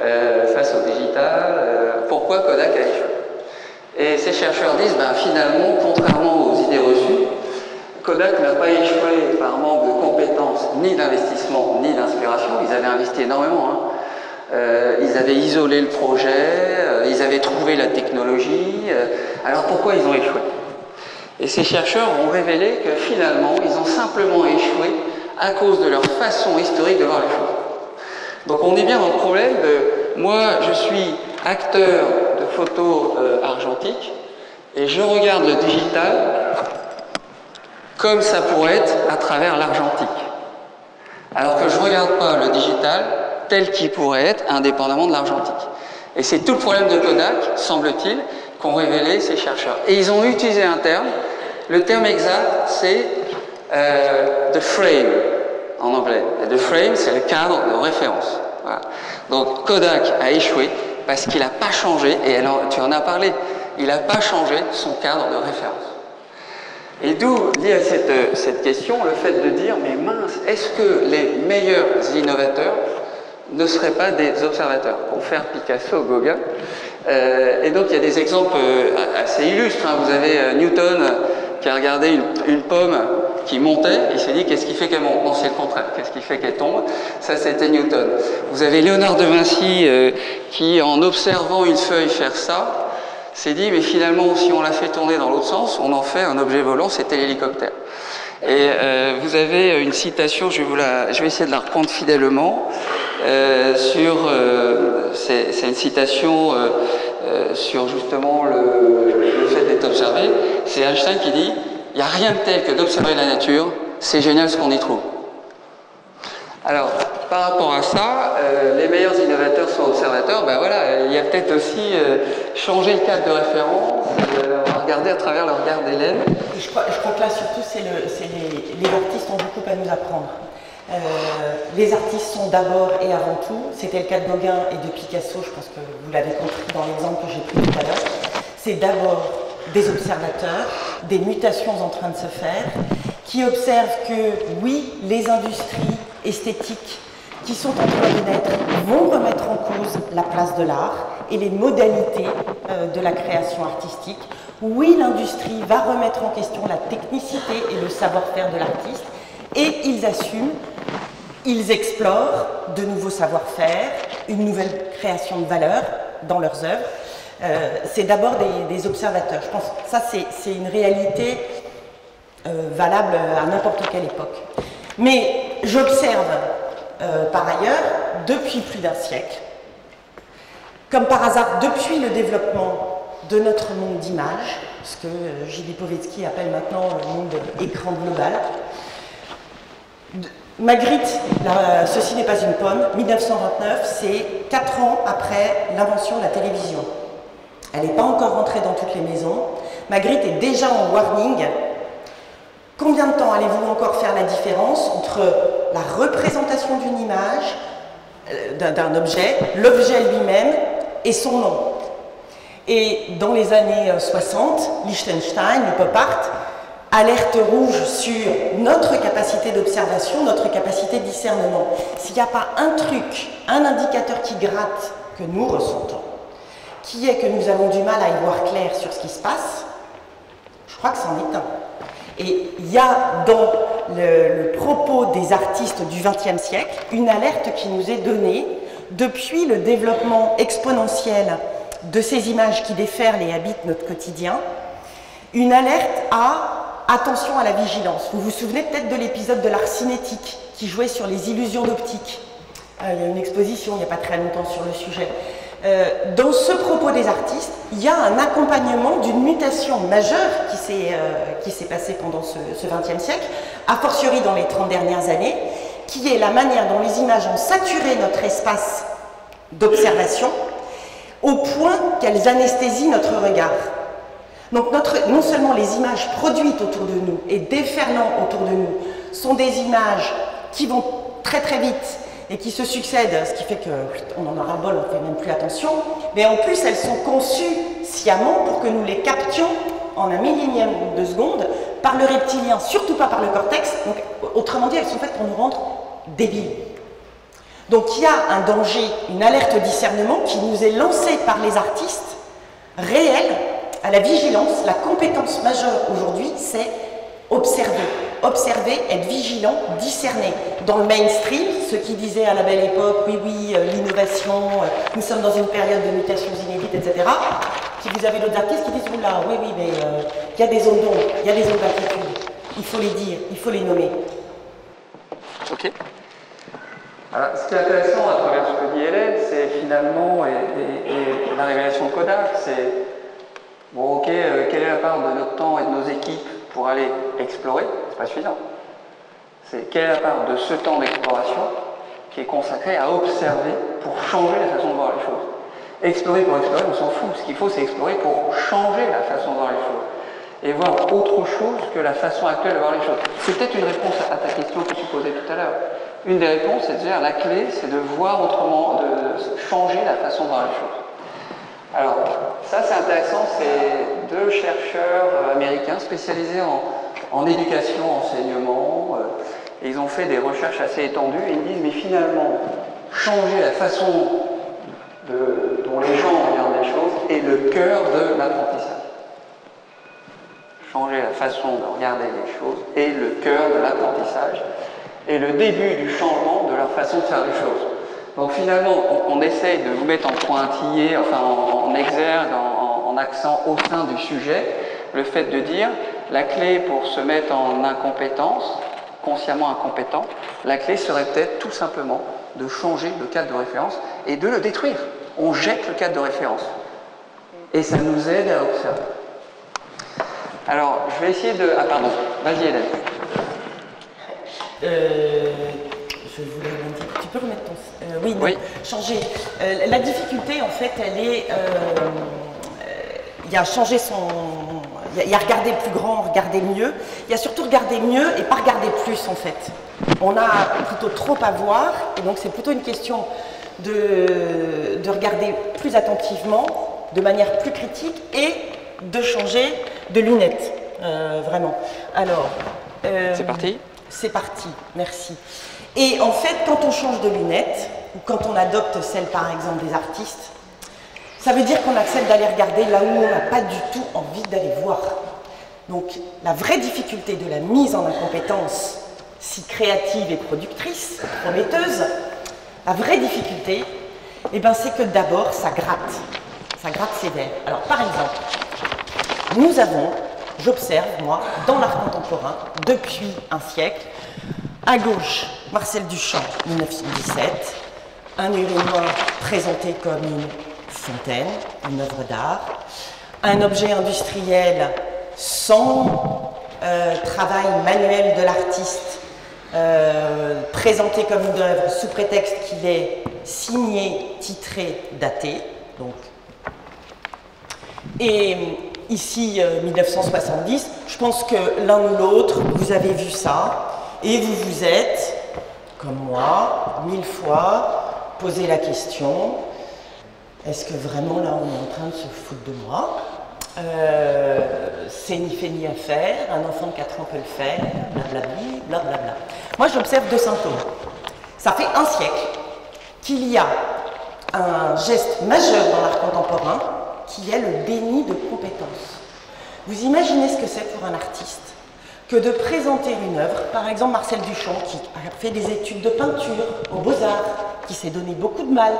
face au digital. Pourquoi Kodak a échoué? Et ces chercheurs disent, ben, finalement, contrairement aux idées reçues, Kodak n'a pas échoué par manque de compétences, ni d'investissement, ni d'inspiration. Ils avaient investi énormément. Hein. Ils avaient isolé le projet, ils avaient trouvé la technologie. Alors pourquoi ils ont échoué? Et ces chercheurs ont révélé que finalement, ils ont simplement échoué à cause de leur façon historique de voir les choses. Donc on est bien dans le problème de, moi je suis acteur de photos argentiques et je regarde le digital comme ça pourrait être à travers l'argentique. Alors que je ne regarde pas le digital tel qu'il pourrait être indépendamment de l'argentique. Et c'est tout le problème de Kodak, semble-t-il, qu'ont révélé ces chercheurs. Et ils ont utilisé un terme, le terme exact c'est the frame en anglais. Et the frame c'est le cadre de référence. Voilà. Donc Kodak a échoué parce qu'il n'a pas changé, et alors, tu en as parlé, il n'a pas changé son cadre de référence. Et d'où, lié à cette question, le fait de dire, mais mince, est-ce que les meilleurs innovateurs ne seraient pas des observateurs? Pour faire Picasso, Gauguin. Et donc il y a des exemples assez illustres. Hein. Vous avez Newton qui a regardé une pomme qui montait, il s'est dit qu'est-ce qui fait qu'elle monte? Non, c'est le contraire, qu'est-ce qui fait qu'elle tombe? Ça c'était Newton. Vous avez Léonard de Vinci qui, en observant une feuille faire ça, s'est dit mais finalement si on la fait tourner dans l'autre sens, on en fait un objet volant, c'était l'hélicoptère. Et vous avez une citation, je vais essayer de la reprendre fidèlement, c'est une citation sur justement le fait d'être observé. C'est Einstein qui dit « Il n'y a rien de tel que d'observer la nature, c'est génial ce qu'on y trouve ». Alors, par rapport à ça, les meilleurs innovateurs sont observateurs. Ben voilà, il y a peut-être aussi changer le cadre de référence, regarder à travers le regard d'Hélène. Je crois que là, surtout, les artistes ont beaucoup à nous apprendre. Les artistes sont d'abord et avant tout, c'était le cas de Gauguin et de Picasso, je pense que vous l'avez compris dans l'exemple que j'ai pris tout à l'heure, c'est d'abord des observateurs, des mutations en train de se faire, qui observent que, oui, les industries esthétiques qui sont en train de naître vont remettre en cause la place de l'art et les modalités de la création artistique. Oui, l'industrie va remettre en question la technicité et le savoir-faire de l'artiste, et ils assument, ils explorent de nouveaux savoir-faire, une nouvelle création de valeur dans leurs œuvres. C'est d'abord des observateurs. Je pense que ça, c'est une réalité valable à n'importe quelle époque. Mais j'observe par ailleurs, depuis plus d'un siècle, comme par hasard, depuis le développement de notre monde d'image, ce que Gilles Lipovetsky appelle maintenant le monde écran global, Magritte, Ceci n'est pas une pomme, 1929, c'est 4 ans après l'invention de la télévision. Elle n'est pas encore rentrée dans toutes les maisons. Magritte est déjà en warning. Combien de temps allez-vous encore faire la différence entre la représentation d'une image, d'un objet, l'objet lui-même et son nom? Et dans les années 60, Lichtenstein, le pop art, alerte rouge sur notre capacité d'observation, notre capacité de discernement. S'il n'y a pas un truc, un indicateur qui gratte que nous ressentons, qui est que nous avons du mal à y voir clair sur ce qui se passe, je crois que c'en est un. Et il y a dans le propos des artistes du XXe siècle une alerte qui nous est donnée depuis le développement exponentiel de ces images qui déferlent et habitent notre quotidien, une alerte à attention à la vigilance. Vous vous souvenez peut-être de l'épisode de l'art cinétique qui jouait sur les illusions d'optique. Il y a une exposition il n'y a pas très longtemps sur le sujet. Dans ce propos des artistes, il y a un accompagnement d'une mutation majeure qui s'est passée pendant ce XXe siècle, a fortiori dans les 30 dernières années, qui est la manière dont les images ont saturé notre espace d'observation au point qu'elles anesthésient notre regard. Donc non seulement les images produites autour de nous et déferlant autour de nous sont des images qui vont très très vite et qui se succèdent, ce qui fait qu'on en a ras-le-bol, on ne fait même plus attention, mais en plus elles sont conçues sciemment pour que nous les captions en un millième de seconde par le reptilien, surtout pas par le cortex. Donc, autrement dit, elles sont faites pour nous rendre débiles. Donc il y a un danger, une alerte au discernement qui nous est lancée par les artistes, réelle, à la vigilance. La compétence majeure aujourd'hui, c'est observer. Observer, être vigilant, discerner. Dans le mainstream, ceux qui disaient à la belle époque, oui, oui, l'innovation, nous sommes dans une période de mutations inédites, etc. Si vous avez d'autres artistes qui disent, oula, oui, oui, mais il y a des zones d'ombre, il y a des zones d'inquiétude. Il faut les dire, il faut les nommer. Ok. Alors, ce qui est intéressant à travers ce que dit Hélène, c'est finalement, et la révélation de Kodak, c'est, bon, ok, quelle est la part de notre temps et de nos équipes pour aller explorer? C'est pas suffisant. C'est quelle est la part de ce temps d'exploration qui est consacré à observer pour changer la façon de voir les choses. Explorer pour explorer, on s'en fout. Ce qu'il faut, c'est explorer pour changer la façon de voir les choses. Et voir autre chose que la façon actuelle de voir les choses. C'est peut-être une réponse à ta question que tu posais tout à l'heure. Une des réponses, c'est de dire la clé, c'est de voir autrement, de changer la façon de voir les choses. Alors, ça c'est intéressant, c'est deux chercheurs américains spécialisés en éducation, enseignement, et ils ont fait des recherches assez étendues, et ils disent, mais finalement, changer la façon dont les gens regardent les choses est le cœur de l'apprentissage. Changer la façon de regarder les choses est le cœur de l'apprentissage et le début du changement de leur façon de faire les choses. Donc finalement, on essaye de vous mettre en pointillé, enfin en exergue, en accent au sein du sujet, le fait de dire la clé pour se mettre en incompétence, consciemment incompétent, la clé serait peut-être tout simplement de changer le cadre de référence et de le détruire. On jette le cadre de référence. Et ça nous aide à observer. Alors, je vais essayer de... Ah pardon, vas-y Hélène. Je voulais me dire, tu peux remettre ton... oui, non, oui. Changer. La difficulté, en fait, elle est... il y a changer son... Il y a regarder plus grand, regarder mieux. Il y a surtout regarder mieux et pas regarder plus, en fait. On a plutôt trop à voir, et donc c'est plutôt une question de regarder plus attentivement, de manière plus critique, et de changer de lunettes, vraiment. Alors... c'est parti. C'est parti, merci. Et en fait, quand on change de lunettes, ou quand on adopte celle, par exemple, des artistes, ça veut dire qu'on accepte d'aller regarder là où on n'a pas du tout envie d'aller voir. Donc, la vraie difficulté de la mise en incompétence, si créative et productrice, prometteuse, la vraie difficulté, eh ben, c'est que d'abord, ça gratte sévère. Alors, par exemple, nous avons... J'observe, moi, dans l'art contemporain, depuis un siècle, à gauche, Marcel Duchamp, 1917, un urinoir présenté comme une fontaine, une œuvre d'art, un objet industriel sans travail manuel de l'artiste, présenté comme une œuvre sous prétexte qu'il est signé, titré, daté, donc. Et ici, 1970, je pense que l'un ou l'autre, vous avez vu ça, et vous vous êtes, comme moi, 1000 fois, posé la question, est-ce que vraiment là on est en train de se foutre de moi? C'est ni fait ni à faire, un enfant de 4 ans peut le faire, blablabli, blablabla. Moi j'observe deux symptômes. Ça fait un siècle qu'il y a un geste majeur dans l'art contemporain qui est le déni de compétences. Vous imaginez ce que c'est pour un artiste que de présenter une œuvre, par exemple Marcel Duchamp qui a fait des études de peinture aux Beaux-Arts, qui s'est donné beaucoup de mal,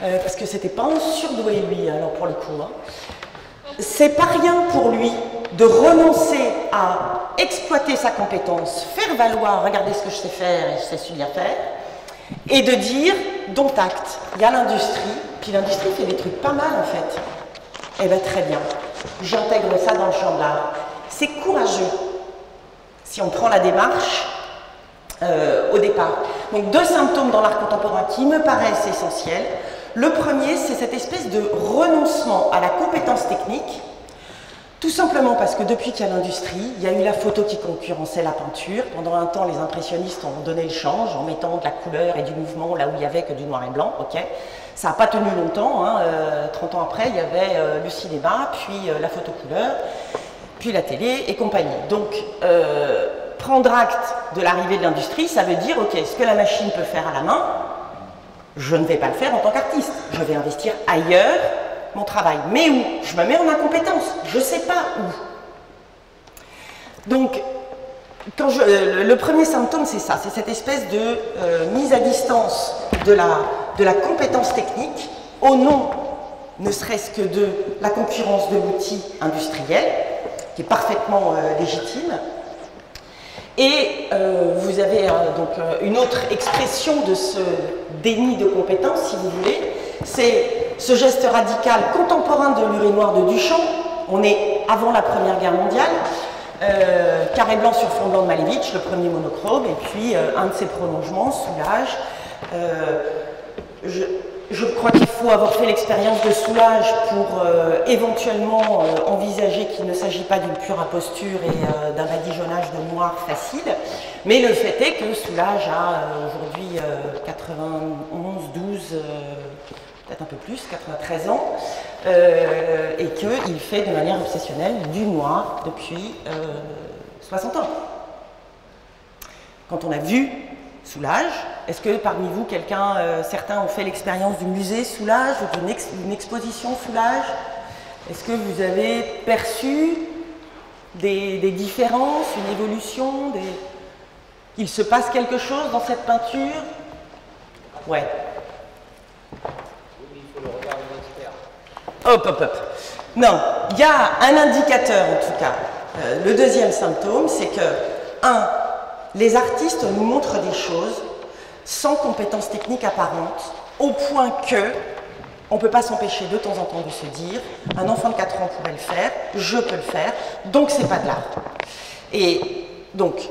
parce que c'était pas un surdoué lui, alors pour le coup. Hein. C'est pas rien pour lui de renoncer à exploiter sa compétence, faire valoir, regardez ce que je sais faire et je sais si bien faire, et de dire, dont acte, il y a l'industrie, puis l'industrie fait des trucs pas mal en fait. Eh bien très bien, j'intègre ça dans le champ de l'art. C'est courageux, si on prend la démarche au départ. Donc deux symptômes dans l'art contemporain qui me paraissent essentiels. Le premier, c'est cette espèce de renoncement à la compétence technique, tout simplement parce que depuis qu'il y a l'industrie, il y a eu la photo qui concurrençait la peinture. Pendant un temps, les impressionnistes ont donné le change en mettant de la couleur et du mouvement là où il n'y avait que du noir et blanc. Okay. Ça n'a pas tenu longtemps, hein. 30 ans après, il y avait le cinéma, puis la photo couleur, puis la télé et compagnie. Donc, prendre acte de l'arrivée de l'industrie, ça veut dire, ok, ce que la machine peut faire à la main, Je ne vais pas le faire en tant qu'artiste. Je vais investir ailleurs mon travail. Mais où? Je me mets en incompétence. Je ne sais pas où. Donc, le premier symptôme, c'est ça. C'est cette espèce de mise à distance de la compétence technique au nom, ne serait-ce que de la concurrence de l'outil industriel, qui est parfaitement légitime. Et vous avez donc une autre expression de ce déni de compétence, si vous voulez, c'est ce geste radical contemporain de l'urinoir de Duchamp. On est avant la Première Guerre mondiale, carré blanc sur fond blanc de Malevich, le premier monochrome, et puis un de ses prolongements, Soulage. Je crois qu'il faut avoir fait l'expérience de Soulage pour éventuellement envisager qu'il ne s'agit pas d'une pure imposture et d'un badigeonnage de noir facile, mais le fait est que Soulage a aujourd'hui 91, 12, peut-être un peu plus, 93 ans, et qu'il fait de manière obsessionnelle du noir depuis 60 ans. Quand on a vu Soulage, est-ce que parmi vous, certains ont fait l'expérience du musée Soulage ou d'une exposition Soulage? Est-ce que vous avez perçu des différences, une évolution, il se passe quelque chose dans cette peinture? Ouais. Il faut le regard d'un expert. Hop, hop, hop. Non, il y a un indicateur en tout cas. Le deuxième symptôme, c'est que, 1. Les artistes nous montrent des choses sans compétences techniques apparentes, au point que on ne peut pas s'empêcher de temps en temps de se dire « un enfant de 4 ans pourrait le faire, je peux le faire, donc c'est pas de l'art ». Et donc,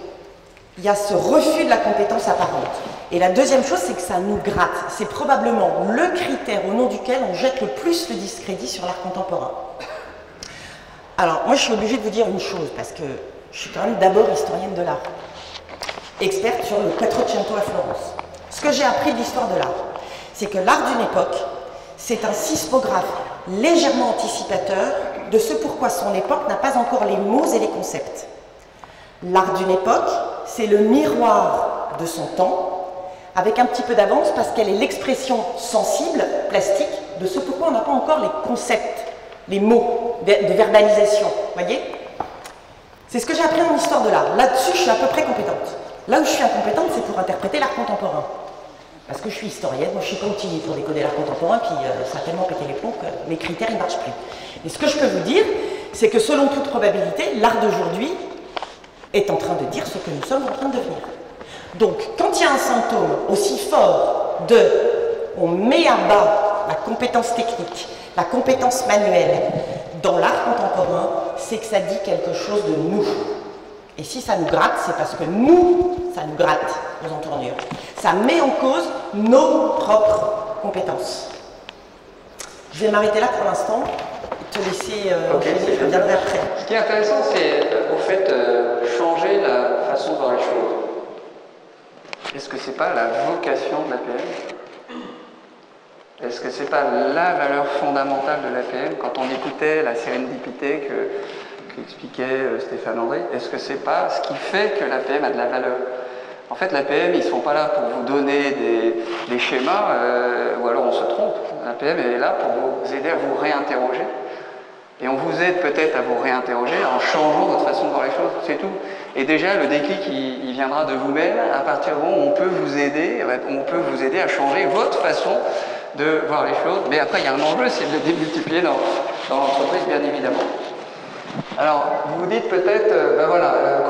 il y a ce refus de la compétence apparente. Et la deuxième chose, c'est que ça nous gratte. C'est probablement le critère au nom duquel on jette le plus le discrédit sur l'art contemporain. Alors, moi je suis obligée de vous dire une chose, parce que je suis quand même d'abord historienne de l'art, experte sur le Quattrocento à Florence. Ce que j'ai appris de l'histoire de l'art, c'est que l'art d'une époque, c'est un sismographe légèrement anticipateur de ce pourquoi son époque n'a pas encore les mots et les concepts. L'art d'une époque, c'est le miroir de son temps, avec un petit peu d'avance parce qu'elle est l'expression sensible, plastique, de ce pourquoi on n'a pas encore les concepts, les mots de verbalisation, voyez? C'est ce que j'ai appris en histoire de l'art. Là-dessus, je suis à peu près compétente. Là où je suis incompétente, c'est pour interpréter l'art contemporain. Parce que je suis historienne, moi je ne suis pas outillée pour décoder l'art contemporain, puis ça a tellement pété les plombs que mes critères ne marchent plus. Et ce que je peux vous dire, c'est que selon toute probabilité, l'art d'aujourd'hui est en train de dire ce que nous sommes en train de devenir. Donc, quand il y a un symptôme aussi fort de « on met à bas la compétence technique, la compétence manuelle dans l'art contemporain », c'est que ça dit quelque chose de nous. Et si ça nous gratte, c'est parce que nous, ça nous gratte aux entournures. Ça met en cause nos propres compétences. Je vais m'arrêter là pour l'instant et te laisser enchaîner, je reviendrai après. Ce qui est intéressant, c'est au fait changer la façon de voir les choses. Est-ce que c'est pas la vocation de l'APM? Est-ce que c'est pas la valeur fondamentale de l'APM? Quand on écoutait la sérendipité qu'expliquait Stéphane André, est-ce que c'est pas ce qui fait que l'APM a de la valeur? En fait, l'APM, ils ne sont pas là pour vous donner des schémas, ou alors on se trompe. L'APM est là pour vous aider à vous réinterroger. Et on vous aide peut-être à vous réinterroger en changeant votre façon de voir les choses, c'est tout. Et déjà, le déclic, il viendra de vous-même à partir du moment où on peut vous aider à changer votre façon de voir les choses. Mais après, il y a un enjeu, c'est de le démultiplier dans l'entreprise, bien évidemment. Alors, vous vous dites peut-être,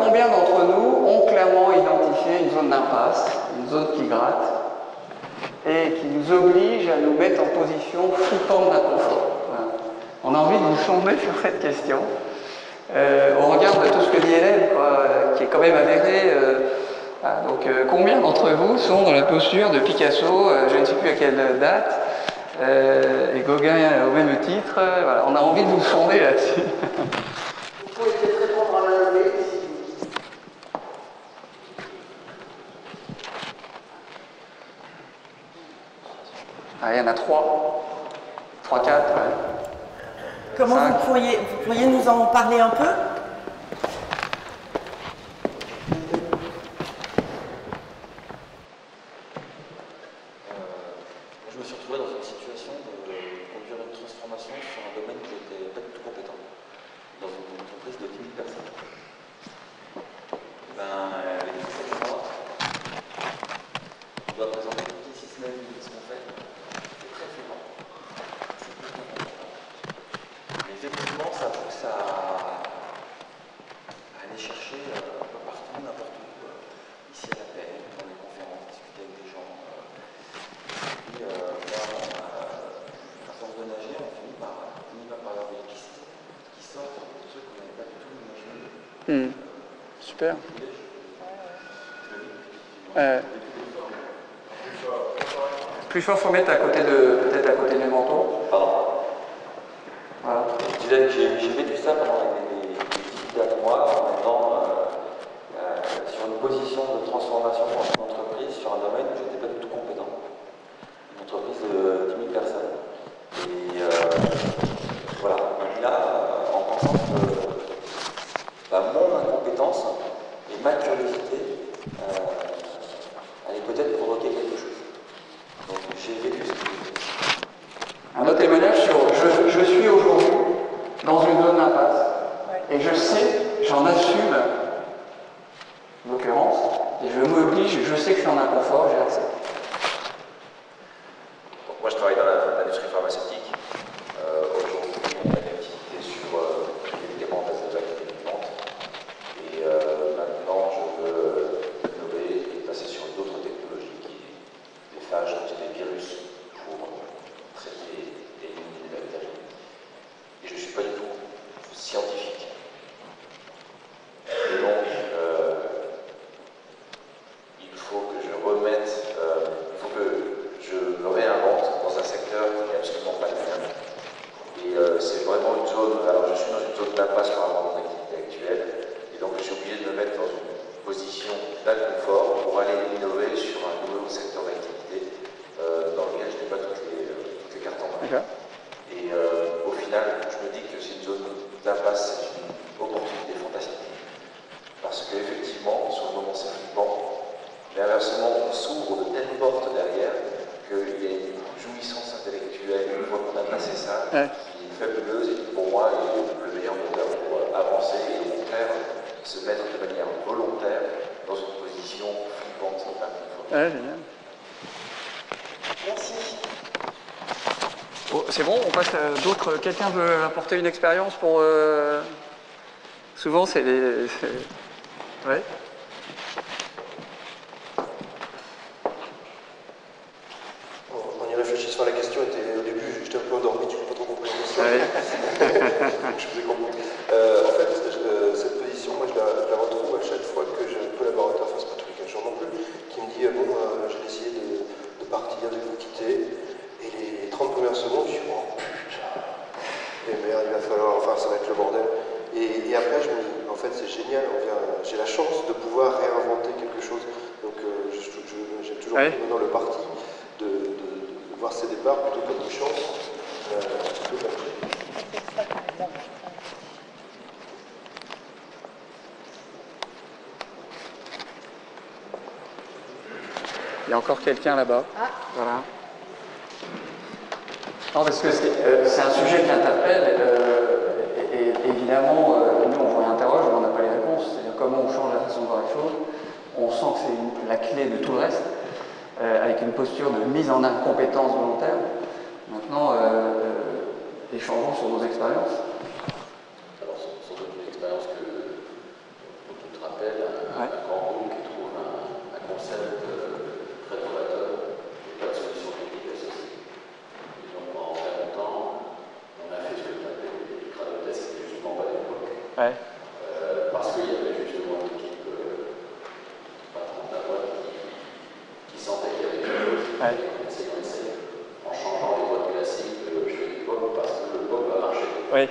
combien d'entre nous ont clairement identifié une zone d'impasse, une zone qui gratte, et qui nous oblige à nous mettre en position flippante d'inconfort. Voilà. On a envie de vous changer sur cette question. On regarde tout ce que dit Hélène, qui est quand même avéré. Donc, combien d'entre vous sont dans la posture de Picasso, je ne sais plus à quelle date, et Gauguin au même titre. Voilà, on a envie de vous sonder là-dessus. Il faut essayer de répondre à la levée. Il y en a 3. 3, 4, ouais. Comment vous pourriez nous en parler un peu? je me suis retrouvé dans une situation de conduire une transformation sur un domaine où j'étais pas du tout compétent, dans une entreprise de 10 000 personnes. Les 17 mois, on doit présenter toutes les 6 semaines ce qu'on fait. C'est très fréquent. C'est très confortable. Mais effectivement, ça pousse à aller chercher un peu partout, n'importe où, ici à la paix, dans les conférences, discuter avec des gens. Et à force de nager, on finit par avoir des pistes qui sortent de trucs qu'on n'avait pas du tout imaginé. Super. Plus fort, faut mettre peut-être à côté du menton. Pardon. Voilà. Je disais que j'ai vécu ça pendant les 10 derniers mois, en étant sur une position de transformation dans une entreprise, sur un domaine où je n'étais pas du tout compétent. Une entreprise de 10 000 personnes. Et voilà, donc là, en pensant que mon incompétence et ma curiosité allaient peut-être provoquer quelque chose. Donc j'ai vécu ce que Un autre témoignage sur je suis aujourd'hui dans une zone d'impasse. Et je sais, j'en assume l'occurrence, et je m'oblige, je sais que je suis en inconfort, j'ai accepté. Donc moi je travaille dans l'industrie pharmaceutique. Aujourd'hui on a une activité sur les médicaments d'azote vivante. Et maintenant je veux innover et passer sur d'autres technologies qui des phages, des virus pour traiter et éliminer les bactéries. Et je ne suis pas du tout scientifique. Et donc il faut que je remette, il faut que je me réinvente dans un secteur qui n'est absolument pas le mien. Et c'est vraiment une zone, alors je suis dans une zone d'impasse par rapport à mon activité actuelle, et donc je suis obligé de me mettre dans une position d'inconfort pour aller innover sur un nouveau secteur d'activité dans lequel je n'ai pas toutes les cartes en main. Et au final, je me dis que c'est une zone d'impasse, c'est une opportunité fantastique. Parce qu'effectivement, sur le moment c'est flippant, mais inversement, on s'ouvre de telles portes derrière qu'il y a une jouissance intellectuelle, une fois qu'on a passé ça, qui est fabuleuse et qui pour moi est le meilleur moteur pour avancer et au contraire se mettre de manière volontaire dans une position flippante. Génial. Merci. Bon, c'est bon, on passe à d'autres. Quelqu'un veut apporter une expérience pour. Souvent, c'est les. Ouais. En y réfléchissant, la question était au début, j'étais un peu endormi, je n'ai pas trop compris la question. Je vous ai compris. En fait, cette position, moi je la retrouve à chaque fois que j'ai un collaborateur, enfin c'est pas tous les 15 jours non plus, qui me dit j'ai décidé de partir, de vous quitter. Et les 30 premières secondes, je suis oh putain, et merde, il va falloir, enfin ça va être le bordel. Et après, je me dis, en fait c'est génial, j'ai la chance de pouvoir réinventer quelque chose. Donc j'ai toujours dans le parti de voir ces départs plutôt comme une chance, plutôt comme Il y a encore quelqu'un là-bas. Voilà. Non, parce que c'est un sujet qui interpelle, et évidemment, nous on vous interroge, mais on n'a pas les réponses. C'est-à-dire comment on change la façon de voir les choses. On sent que c'est la clé de tout le reste, avec une posture de mise en incompétence volontaire. Maintenant, échangeons sur nos expériences. Alors, sans doute une expérience dont tu te rappelles, un grand groupe qui trouve un concept très novateur et pas de solution technique associée. Et donc, pendant très longtemps, on a fait ce que tu appelles des cradotests, qui n'étaient justement pas d'époque. Parce qu'il y avait justement une équipe patron de la boîte qui sentait qu'il y avait quelque chose. En changeant les boîtes classiques, je fais du pop parce que le pop va marcher. On faisait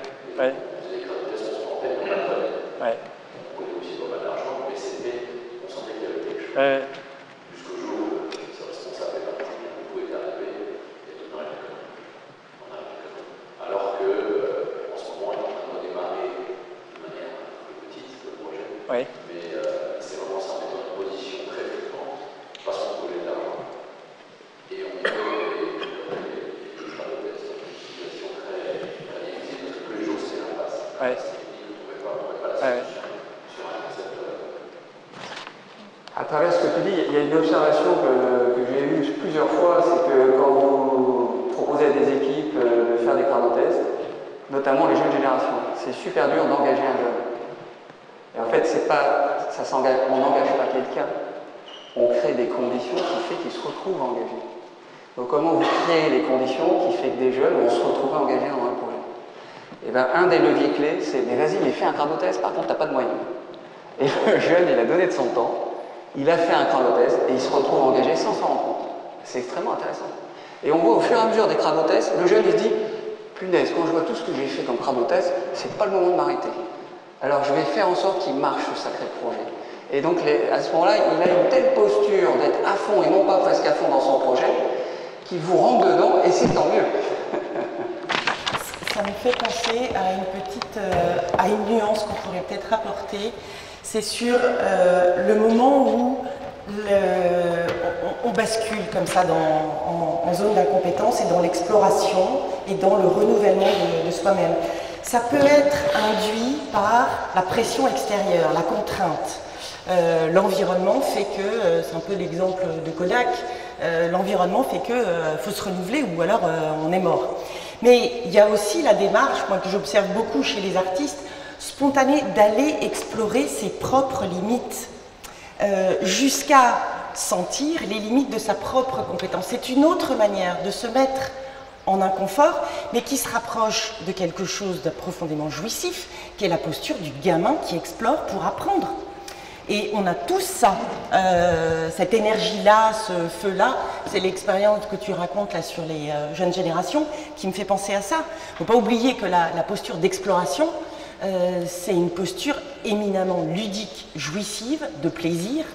des cradotests, on se rendait, on apprenait. On pouvait aussi pas mal d'argent, mais on sentait qu'il y avait quelque chose. Jusqu'au jour où ce responsable est parti, on pouvait arriver et tout dans la connerie. On a la connerie. Alors que, en ce moment, il est en train de redémarrer de manière plus petite, le projet. Mais c'est vraiment ça, on est dans une position très flippante parce qu'on voulait de l'argent. Et on était Ouais. Ouais. À travers ce que tu dis, il y a une observation que j'ai eue plusieurs fois, c'est que quand vous proposez à des équipes de faire des crado-tests, notamment les jeunes générations, c'est super dur d'engager un jeune. Et en fait, c'est pas, on n'engage pas quelqu'un, on crée des conditions qui fait qu'ils se retrouvent engagés. Donc comment vous créez les conditions qui fait que des jeunes vont se retrouver engagés dans un projet? Et bien un des leviers clés, c'est mais vas-y, mais fais un crado-test, par contre t'as pas de moyens. Et le jeune, il a donné de son temps, il a fait un crado-test et il se retrouve engagé sans s'en rendre compte. C'est extrêmement intéressant. Et on voit au fur et à mesure des crado-tests, le jeune il se dit punaise, quand je vois tout ce que j'ai fait comme crado-test, c'est pas le moment de m'arrêter. Alors je vais faire en sorte qu'il marche ce sacré projet. Et donc à ce moment-là, il a une telle posture d'être à fond et non pas presque à fond dans son projet, qu'il vous rentre dedans et c'est tant mieux. Ça me fait penser à à une nuance qu'on pourrait peut-être apporter. C'est sur le moment où on bascule comme ça en zone d'incompétence et dans l'exploration et dans le renouvellement de soi-même. Ça peut être induit par la pression extérieure, la contrainte. L'environnement fait que, c'est un peu l'exemple de Kodak, l'environnement fait que faut se renouveler ou alors on est mort. Mais il y a aussi la démarche, moi que j'observe beaucoup chez les artistes, spontanée d'aller explorer ses propres limites jusqu'à sentir les limites de sa propre compétence. C'est une autre manière de se mettre en inconfort, mais qui se rapproche de quelque chose de profondément jouissif, qui est la posture du gamin qui explore pour apprendre. Et on a tous ça, cette énergie-là, ce feu-là. C'est l'expérience que tu racontes là sur les jeunes générations qui me fait penser à ça. Il ne faut pas oublier que la posture d'exploration, c'est une posture éminemment ludique, jouissive, de plaisir.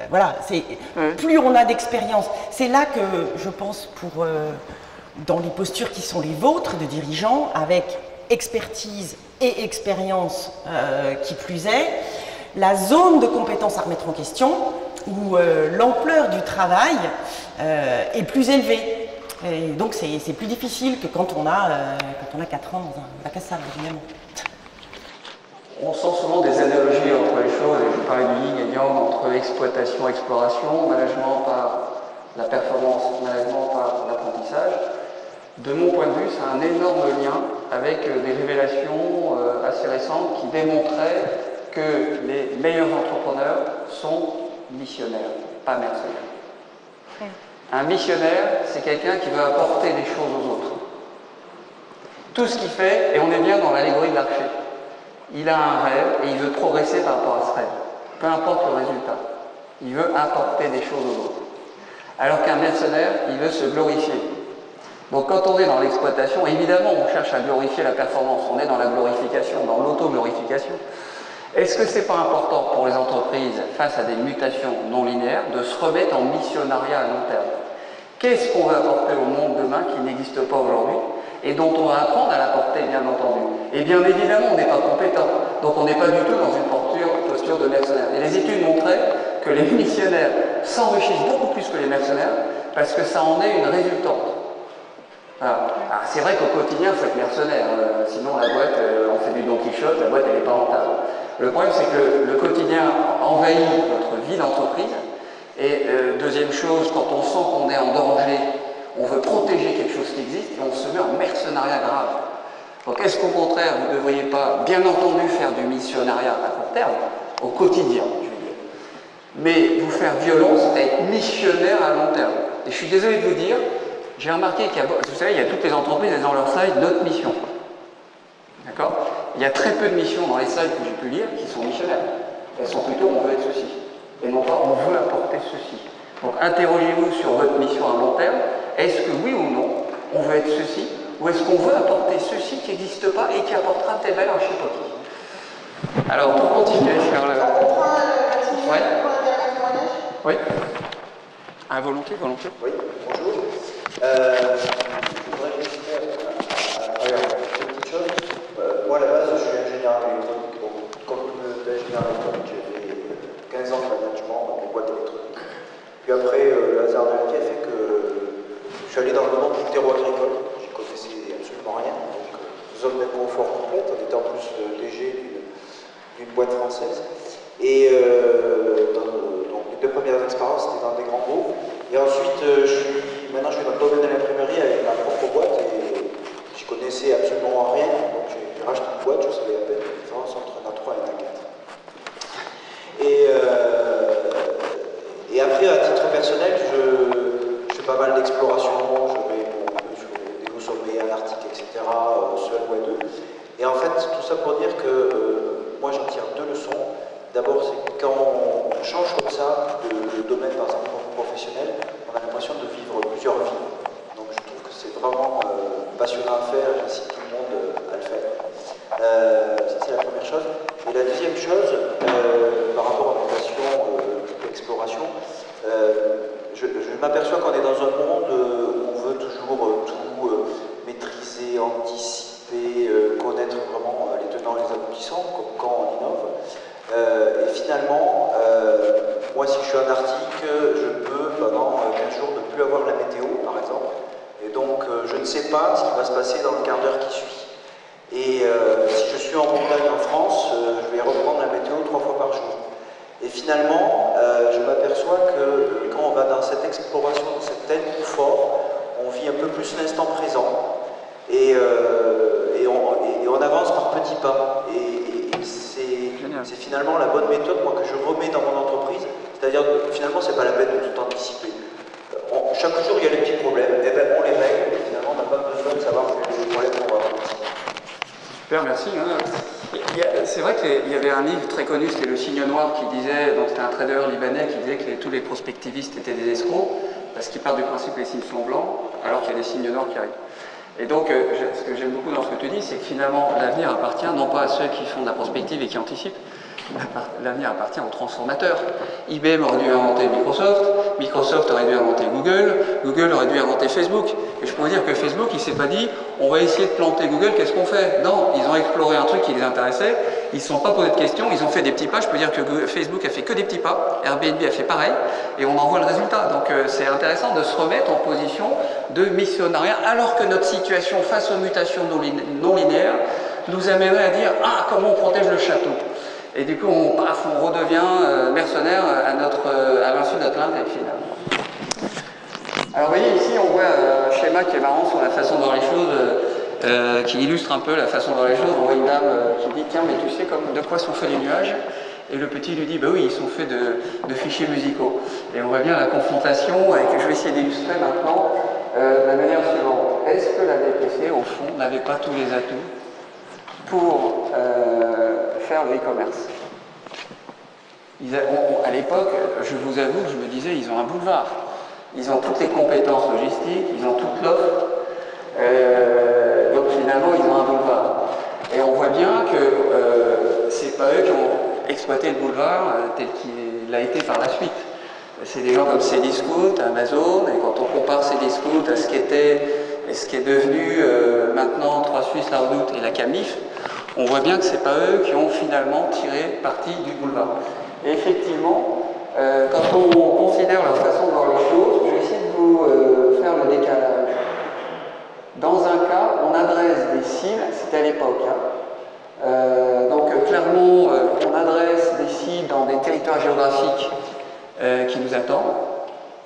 Voilà, plus on a d'expérience. C'est là que je pense dans les postures qui sont les vôtres de dirigeants, avec expertise et expérience qui plus est, la zone de compétence à remettre en question, où l'ampleur du travail est plus élevée. Et donc c'est plus difficile que quand on a 4 ans dans un bac à sable, évidemment. On sent souvent des analogies entre les choses, et je parlais du yin et yang, entre exploitation, exploration, management par la performance, management par l'apprentissage. De mon point de vue, c'est un énorme lien avec des révélations assez récentes qui démontraient que les meilleurs entrepreneurs sont missionnaires, pas mercenaires. Ouais. Un missionnaire, c'est quelqu'un qui veut apporter des choses aux autres. Tout ce qu'il fait, et on est bien dans l'allégorie de l'archer, il a un rêve et il veut progresser par rapport à ce rêve, peu importe le résultat. Il veut apporter des choses aux autres. Alors qu'un mercenaire, il veut se glorifier. Donc quand on est dans l'exploitation, évidemment on cherche à glorifier la performance, on est dans la glorification, dans l'auto-glorification. Est-ce que c'est pas important pour les entreprises, face à des mutations non linéaires, de se remettre en missionnariat à long terme? Qu'est-ce qu'on va apporter au monde demain qui n'existe pas aujourd'hui et dont on va apprendre à l'apporter, bien entendu? Et bien évidemment, on n'est pas compétent, donc on n'est pas du tout dans une posture de mercenaire. Et les études montraient que les missionnaires s'enrichissent beaucoup plus que les mercenaires parce que ça en est une résultante. C'est vrai qu'au quotidien, il faut être mercenaire, sinon la boîte, on fait du Don Quichotte, la boîte elle n'est pas rentable. Le problème c'est que le quotidien envahit notre vie d'entreprise et deuxième chose, quand on sent qu'on est en danger, on veut protéger quelque chose qui existe et on se met en mercenariat grave. Donc est-ce qu'au contraire, vous ne devriez pas, bien entendu, faire du missionnariat à court terme, au quotidien, je veux dire, mais vous faire violence à être missionnaire à long terme? Et je suis désolé de vous dire, j'ai remarqué qu'il y a, vous savez, il y a toutes les entreprises, elles ont leur slide notre mission. D'accord? Il y a très peu de missions dans les slides que j'ai pu lire qui sont missionnaires. Elles sont plutôt on veut être ceci. Et non pas on veut apporter ceci. Donc interrogez-vous sur votre mission à long terme. Est-ce que oui ou non, on veut être ceci? Ou est-ce qu'on veut apporter ceci qui n'existe pas et qui apportera telle valeur, je ne sais pas qui? Alors pour continuer sur le... Ouais. Oui. Ah, volontiers, volontiers. Oui, bonjour. Je voudrais résumer à travers une petite chose. Moi, à la base, je suis ingénieur électronique. Donc, comme ingénieur électronique, j'ai fait 15 ans de management dans des boîtes électroniques. Puis après, le hasard de la vie a fait que je suis allé dans le monde du terreau agricole. J'y connaissais absolument rien. Donc, zone de confort complète. On était en plus léger d'une boîte française. Et donc les 2 premières expériences, c'était dans des grands groupes. Et ensuite, maintenant je suis dans le domaine de l'imprimerie avec ma propre boîte et je connaissais absolument rien. Donc j'ai racheté une boîte, je savais à peine la différence entre un A3 et un A4. Et après, à titre personnel, je fais pas mal d'exploration, je vais un peu sur des hauts sommets, Antarctique, etc., seul ou à deux. Et en fait, tout ça pour dire que moi j'en tire 2 leçons. D'abord, c'est que quand on change comme ça de domaine, par exemple professionnel, on a l'impression de vivre plusieurs vies. Donc je trouve que c'est vraiment passionnant à faire, j'incite tout le monde à le faire. Ça c'est la première chose. Et la deuxième chose, par rapport à ma passion d'exploration, je m'aperçois qu'on est dans un monde où on veut toujours tout maîtriser, anticiper, connaître vraiment les tenants et les aboutissants, comme quand on innove. Et finalement, moi si je suis en Arctique, je peux pendant 15 jours ne plus avoir la météo par exemple. Et donc je ne sais pas ce qui va se passer dans le quart d'heure qui suit. Et si je suis en montagne en France, je vais reprendre la météo 3 fois par jour. Et finalement, je m'aperçois que quand on va dans cette exploration, dans cet tel confort, on vit un peu plus l'instant présent. Et on avance par petits pas. Et c'est finalement la bonne méthode moi, que je remets dans mon entreprise. C'est-à-dire que finalement, c'est pas la peine de tout anticiper. Chaque jour, il y a des petits problèmes, et ben, on les règle, et finalement, on n'a pas besoin de savoir quels sont les problèmes qu'on va avoir. Super, merci. C'est vrai qu'il y avait un livre très connu, c'était Le Cygne Noir, qui disait, donc c'était un trader libanais qui disait que tous les prospectivistes étaient des escrocs, parce qu'ils partent du principe que les signes sont blancs, alors qu'il y a des signes noirs qui arrivent. Et donc, ce que j'aime beaucoup dans ce que tu dis, c'est que finalement, l'avenir appartient non pas à ceux qui font de la prospective et qui anticipent, l'avenir appartient aux transformateurs. IBM aurait dû inventer Microsoft, Microsoft aurait dû inventer Google, Google aurait dû inventer Facebook. Et je peux vous dire que Facebook, il ne s'est pas dit, on va essayer de planter Google, qu'est-ce qu'on fait? Non, ils ont exploré un truc qui les intéressait, ils ne se sont pas posé de questions, ils ont fait des petits pas. Je peux dire que Facebook a fait que des petits pas, Airbnb a fait pareil, et on en voit le résultat. Donc c'est intéressant de se remettre en position de missionnaire, alors que notre situation face aux mutations non linéaires nous amènerait à dire, ah, comment on protège le château? Et du coup, on redevient mercenaire à l'insu de notre intérêt final. Alors vous voyez, ici, on voit un schéma qui est marrant sur la façon de voir les choses, qui illustre un peu la façon de voir les choses. On voit une dame qui dit, tiens, mais tu sais de quoi sont faits les nuages? Et le petit lui dit, bah oui, ils sont faits de fichiers musicaux. Et on voit bien la confrontation, et que je vais essayer d'illustrer maintenant de la manière suivante. Est-ce que la BPC, au fond, n'avait pas tous les atouts pour faire le e-commerce? À l'époque, je vous avoue que je me disais, ils ont un boulevard. Ils ont toutes les compétences logistiques, ils ont toute l'offre. Donc finalement, ils ont un boulevard. Et on voit bien que c'est pas eux qui ont exploité le boulevard tel qu'il a été par la suite. C'est des gens comme Cdiscount, Amazon, et quand on compare Cdiscount à ce qu'était et ce qui est devenu maintenant 3 Suisses, la Redoute et la Camif, on voit bien que c'est pas eux qui ont finalement tiré parti du boulevard. Et effectivement, quand on considère leur façon de voir les choses, je vais essayer de vous faire le décalage. Dans un cas, on adresse des cibles, c'était à l'époque, hein. Donc clairement, on adresse des cibles dans des territoires géographiques qui nous attendent.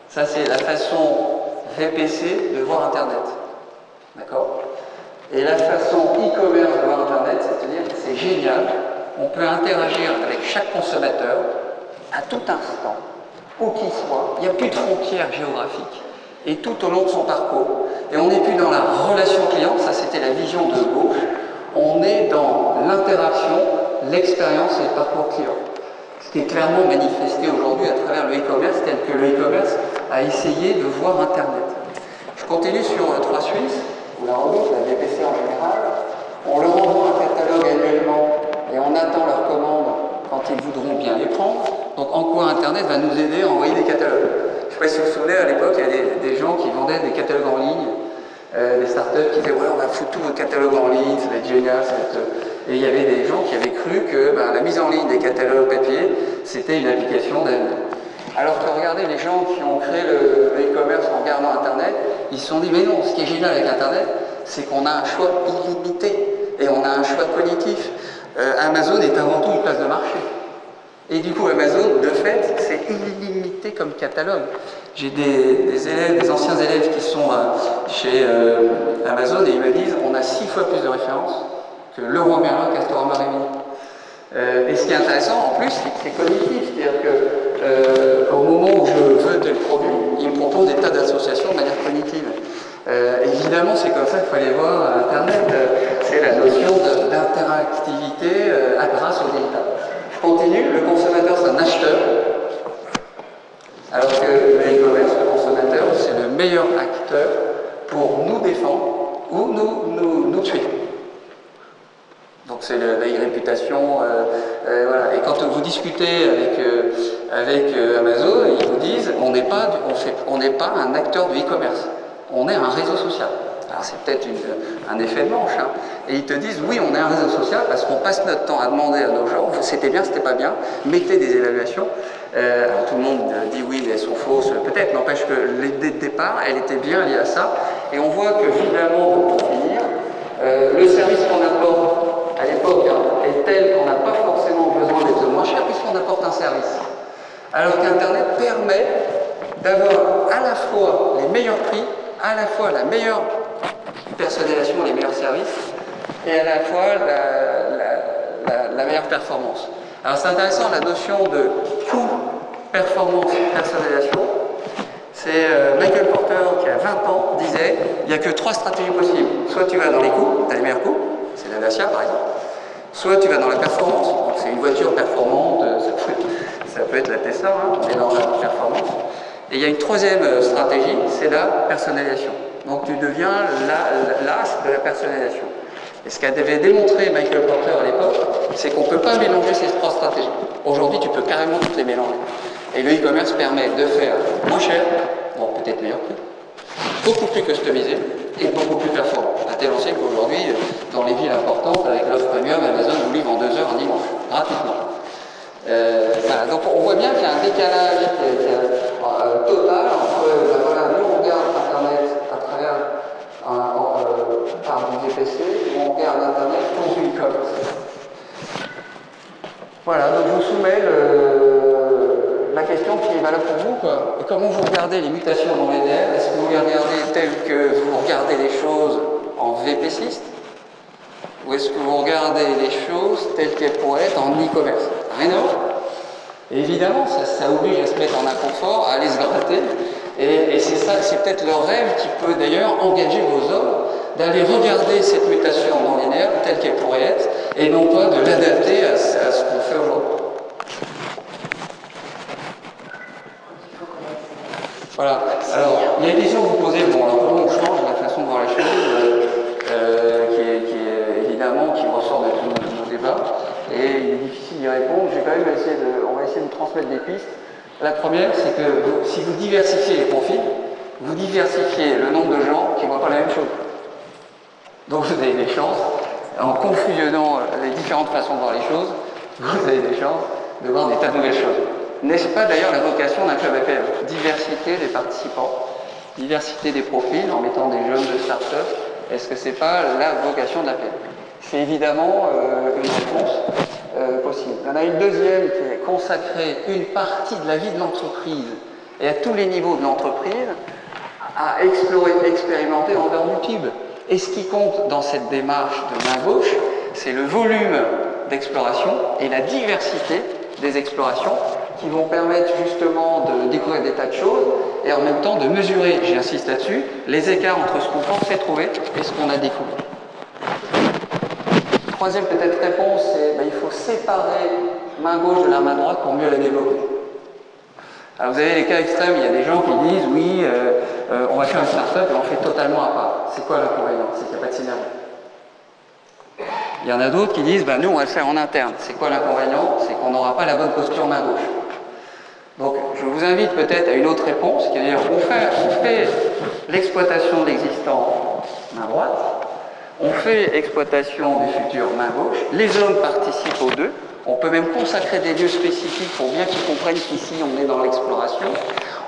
Ça, c'est la façon VPC de voir Internet. D'accord? Et la façon e-commerce de voir Internet, c'est-à-dire que c'est génial, on peut interagir avec chaque consommateur à tout instant, où qu'il soit, il n'y a plus de frontières géographiques, et tout au long de son parcours. Et on n'est plus dans la relation client, ça c'était la vision de gauche, on est dans l'interaction, l'expérience et le parcours client. Ce qui est clairement manifesté aujourd'hui à travers le e-commerce, tel que le e-commerce a essayé de voir Internet. Je continue sur 3 Suisses, la Redoute, la VPC en général, on leur envoie un catalogue annuellement et on attend leurs commandes quand ils voudront bien les prendre. Donc en quoi Internet va nous aider à envoyer des catalogues? Je ne sais pas si vous vous souvenez, à l'époque, il y a des gens qui vendaient des catalogues en ligne, des startups qui disaient ouais, on va foutre tous vos catalogues en ligne, ça va être génial. Et il y avait des gens qui avaient cru que la mise en ligne des catalogues papier, c'était une application d'avenir. Alors que regardez, les gens qui ont créé le e-commerce en regardant Internet, ils se sont dit mais non, ce qui est génial avec Internet, c'est qu'on a un choix illimité. et on a un choix cognitif. Amazon est avant tout une place de marché. Et du coup, Amazon, de fait, c'est illimité comme catalogue. J'ai des élèves, des anciens élèves qui sont chez Amazon et ils me disent on a 6 fois plus de références que Leroy Merlin, Castorama, Rimini. Et ce qui est intéressant, en plus, c'est que c'est cognitif. C'est-à-dire qu'au moment où je veux tel produit, ils me proposent des tas d'associations de manière cognitive. Évidemment, c'est comme ça qu'il faut aller voir Internet. C'est la notion d'interactivité grâce au digital. Je continue, le consommateur c'est un acheteur, alors que le e-commerce, le consommateur, c'est le meilleur acteur pour nous défendre ou nous tuer. Donc c'est la réputation, voilà. Et quand vous discutez avec Amazon, ils vous disent on n'est pas un acteur du e-commerce, on est un réseau social. Alors c'est peut-être un effet de manche, hein. Et ils te disent oui, on est un réseau social parce qu'on passe notre temps à demander à nos gens c'était bien, c'était pas bien, mettez des évaluations. Alors tout le monde dit oui, mais elles sont fausses, peut-être, n'empêche que dès le départ, elle était bien liée à ça. Et on voit que finalement, pour finir, le service qu'on apporte à l'époque est tel qu'on n'a pas forcément besoin d'être moins cher puisqu'on apporte un service. Alors qu'Internet permet d'avoir à la fois les meilleurs prix, à la fois la meilleure personnalisation, les meilleurs services, et à la fois la meilleure performance. Alors c'est intéressant, la notion de coût, performance, personnalisation. C'est Michael Porter qui a 20 ans disait il n'y a que 3 stratégies possibles. Soit tu vas dans les coûts, tu as les meilleurs coûts, c'est la Dacia par exemple. Soit tu vas dans la performance, c'est une voiture performante, ça peut être la Tesla, hein, on est dans la performance. Et il y a une troisième stratégie, c'est la personnalisation. Donc tu deviens l'as de la personnalisation. Et ce qu'avait démontré Michael Porter à l'époque, c'est qu'on ne peut pas mélanger ces 3 stratégies. Aujourd'hui, tu peux carrément toutes les mélanger. Et le e-commerce permet de faire moins cher, bon peut-être meilleur prix, beaucoup plus customisé et beaucoup plus performant. À tel enseigne qu'aujourd'hui, dans les villes importantes, avec l'offre premium, Amazon vous livre en 2 heures un dimanche, gratuitement. Voilà. Donc on voit bien qu'il y a un décalage total entre, voilà, nous on regarde Internet à travers par du VPC, et on regarde Internet pour du e-commerce. Voilà, donc je vous soumets la question qui est valable pour vous, quoi. Comment vous regardez les mutations dans les DL? Est-ce que vous les regardez telles que vous regardez les choses en VPCiste? Ou est-ce que vous regardez les choses telles qu'elles pourraient être en e-commerce? Rien à voir. Et évidemment, ça oblige à se mettre en inconfort, à aller se gratter. Et c'est ça, c'est peut-être le rêve qui peut d'ailleurs engager vos hommes d'aller regarder cette mutation non linéaire telle qu'elle pourrait être, et non pas de l'adapter à ce qu'on fait aujourd'hui. Voilà. Alors, il y a une question que vous posez, bon, alors comment on change la façon de voir les choses, qui ressort de tous nos débats, et il est difficile d'y répondre. Je vais quand même on va essayer de transmettre des pistes. La première, c'est que si vous diversifiez les profils, vous diversifiez le nombre de gens qui ne voient pas la même chose. Donc vous avez des chances, en confusionnant les différentes façons de voir les choses, vous avez des chances de voir des tas de nouvelles choses. N'est-ce pas d'ailleurs la vocation d'un club APM? Diversité des participants, diversité des profils en mettant des jeunes de start-up. Est-ce que ce n'est pas la vocation de l'APM? C'est évidemment une réponse possible. Il y en a une deuxième qui est consacrée une partie de la vie de l'entreprise et à tous les niveaux de l'entreprise à explorer, expérimenter en dehors du cube. Et ce qui compte dans cette démarche de main gauche, c'est le volume d'exploration et la diversité des explorations qui vont permettre justement de découvrir des tas de choses et en même temps de mesurer, j'insiste là-dessus, les écarts entre ce qu'on pensait trouver et ce qu'on a découvert. Troisième peut-être réponse, c'est il faut séparer main gauche de la main droite pour mieux la développer. Alors vous avez les cas extrêmes, il y a des gens qui disent oui, on va faire une start-up et on fait totalement à part. C'est quoi l'inconvénient? C'est qu'il n'y a pas de synergie. Il y en a d'autres qui disent nous on va le faire en interne. C'est quoi l'inconvénient? C'est qu'on n'aura pas la bonne posture main gauche. Donc je vous invite peut-être à une autre réponse, qui est d'ailleurs on fait l'exploitation de l'existant main droite, on fait exploitation du futur main gauche, les hommes participent aux deux. On peut même consacrer des lieux spécifiques pour bien qu'ils comprennent qu'ici on est dans l'exploration.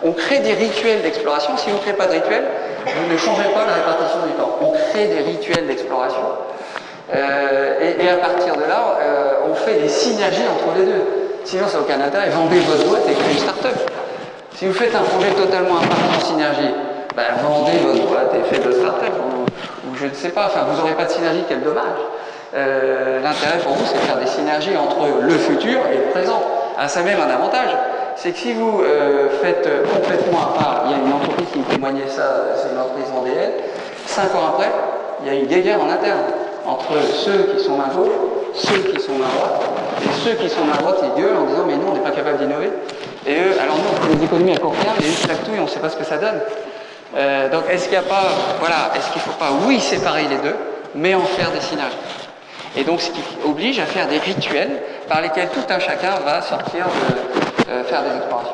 On crée des rituels d'exploration. Si vous ne créez pas de rituels, vous ne changez pas la répartition du temps. On crée des rituels d'exploration. Et à partir de là, on fait des synergies entre les deux. Sinon, ça n'a aucun intérêt. Vendez votre boîte et créez une start-up. Si vous faites un projet totalement à part en synergie, vendez votre boîte et faites votre start-up. Ou je ne sais pas, enfin, vous n'aurez pas de synergie, quel dommage. L'intérêt pour vous, c'est de faire des synergies entre le futur et le présent. Ça a même un avantage. C'est que si vous faites complètement à part, il y a une entreprise qui me témoignait ça, c'est une entreprise vendéenne, 5 ans après, il y a une guéguerre en interne entre ceux qui sont main gauche, ceux qui sont main droite, et ceux qui sont main droite, ils gueulent en disant mais nous on n'est pas capable d'innover. Et eux, alors nous on fait des économies à court terme, il y a une flactouille, on ne sait pas ce que ça donne. Donc est-ce qu'il n'y a pas, voilà, est-ce qu'il ne faut pas, oui, séparer les deux, mais en faire des synergies. Et donc ce qui oblige à faire des rituels par lesquels tout un chacun va sortir de faire des explorations.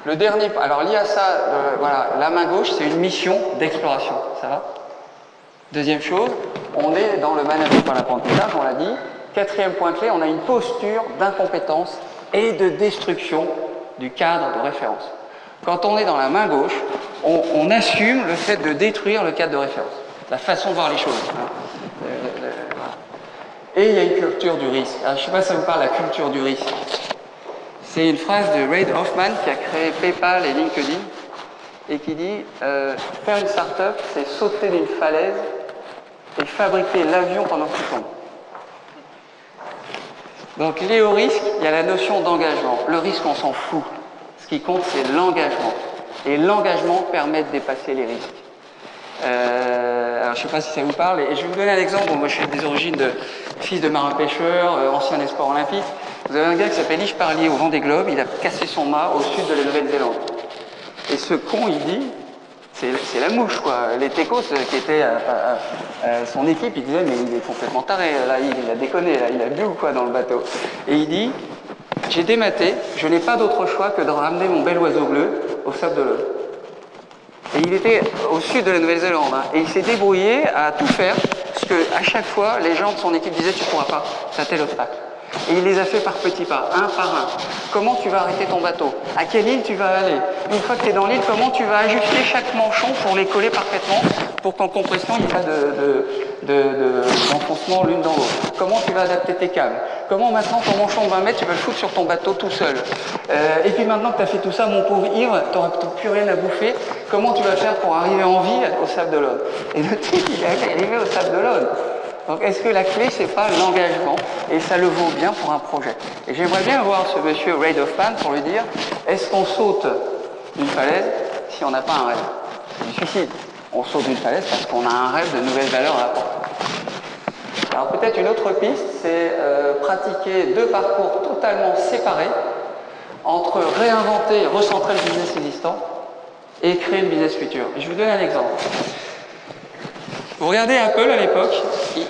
Le dernier, alors lié à ça, voilà, la main gauche, c'est une mission d'exploration, ça va? Deuxième chose, on est dans le management par l'apprentissage, on l'a dit. Quatrième point clé, on a une posture d'incompétence et de destruction du cadre de référence. Quand on est dans la main gauche, on assume le fait de détruire le cadre de référence, la façon de voir les choses. Et il y a une culture du risque. Alors, je ne sais pas si ça vous parle, la culture du risque. C'est une phrase de Reid Hoffman qui a créé PayPal et LinkedIn et qui dit faire une start-up, c'est sauter d'une falaise et fabriquer l'avion pendant que tu tombes. Donc lié au risque, il y a la notion d'engagement. Le risque, on s'en fout. Ce qui compte, c'est l'engagement. Et l'engagement permet de dépasser les risques. Alors, je ne sais pas si ça vous parle, et je vais vous donner un exemple. Bon, moi, je suis des origines de fils de marin-pêcheur, ancien des sports olympiques. Vous avez un gars qui s'appelle Yves Parlier au Vendée Globe, il a cassé son mât au sud de la Nouvelle-Zélande. Et ce con, il dit, c'est la mouche, quoi. Les techos qui étaient son équipe, il disait, mais il est complètement taré, là, il a déconné, là, il a bu ou quoi dans le bateau. Et il dit, j'ai dématé, je n'ai pas d'autre choix que de ramener mon bel oiseau bleu au Sable d'Olonne. Et il était au sud de la Nouvelle-Zélande, hein, et il s'est débrouillé à tout faire, parce qu'à chaque fois, les gens de son équipe disaient, tu ne pourras pas, c'est un tel obstacle. Et il les a fait par petits pas, un par un. Comment tu vas arrêter ton bateau? À quelle île tu vas aller? Une fois que tu es dans l'île, comment tu vas ajuster chaque manchon pour les coller parfaitement pour qu'en compression, il n'y ait pas d'enfoncement l'une dans l'autre? Comment tu vas adapter tes câbles? Comment maintenant ton manchon de 20 mètres, tu vas le foutre sur ton bateau tout seul? Et puis maintenant que tu as fait tout ça, mon pauvre ivre, tu n'auras plus rien à bouffer. Comment tu vas faire pour arriver en vie au Sable d'Olonne? Et le type, il est arrivé au Sable d'Olonne. Donc est-ce que la clé, c'est pas l'engagement? Et ça le vaut bien pour un projet. Et j'aimerais bien voir ce monsieur Reid Hoffman pour lui dire, est-ce qu'on saute d'une falaise si on n'a pas un rêve? C'est du suicide. On saute d'une falaise parce qu'on a un rêve de nouvelles valeurs à apporter. Alors peut-être une autre piste, c'est pratiquer deux parcours totalement séparés entre réinventer, recentrer le business existant et créer le business futur. Et je vais vous donner un exemple. Vous regardez Apple à l'époque,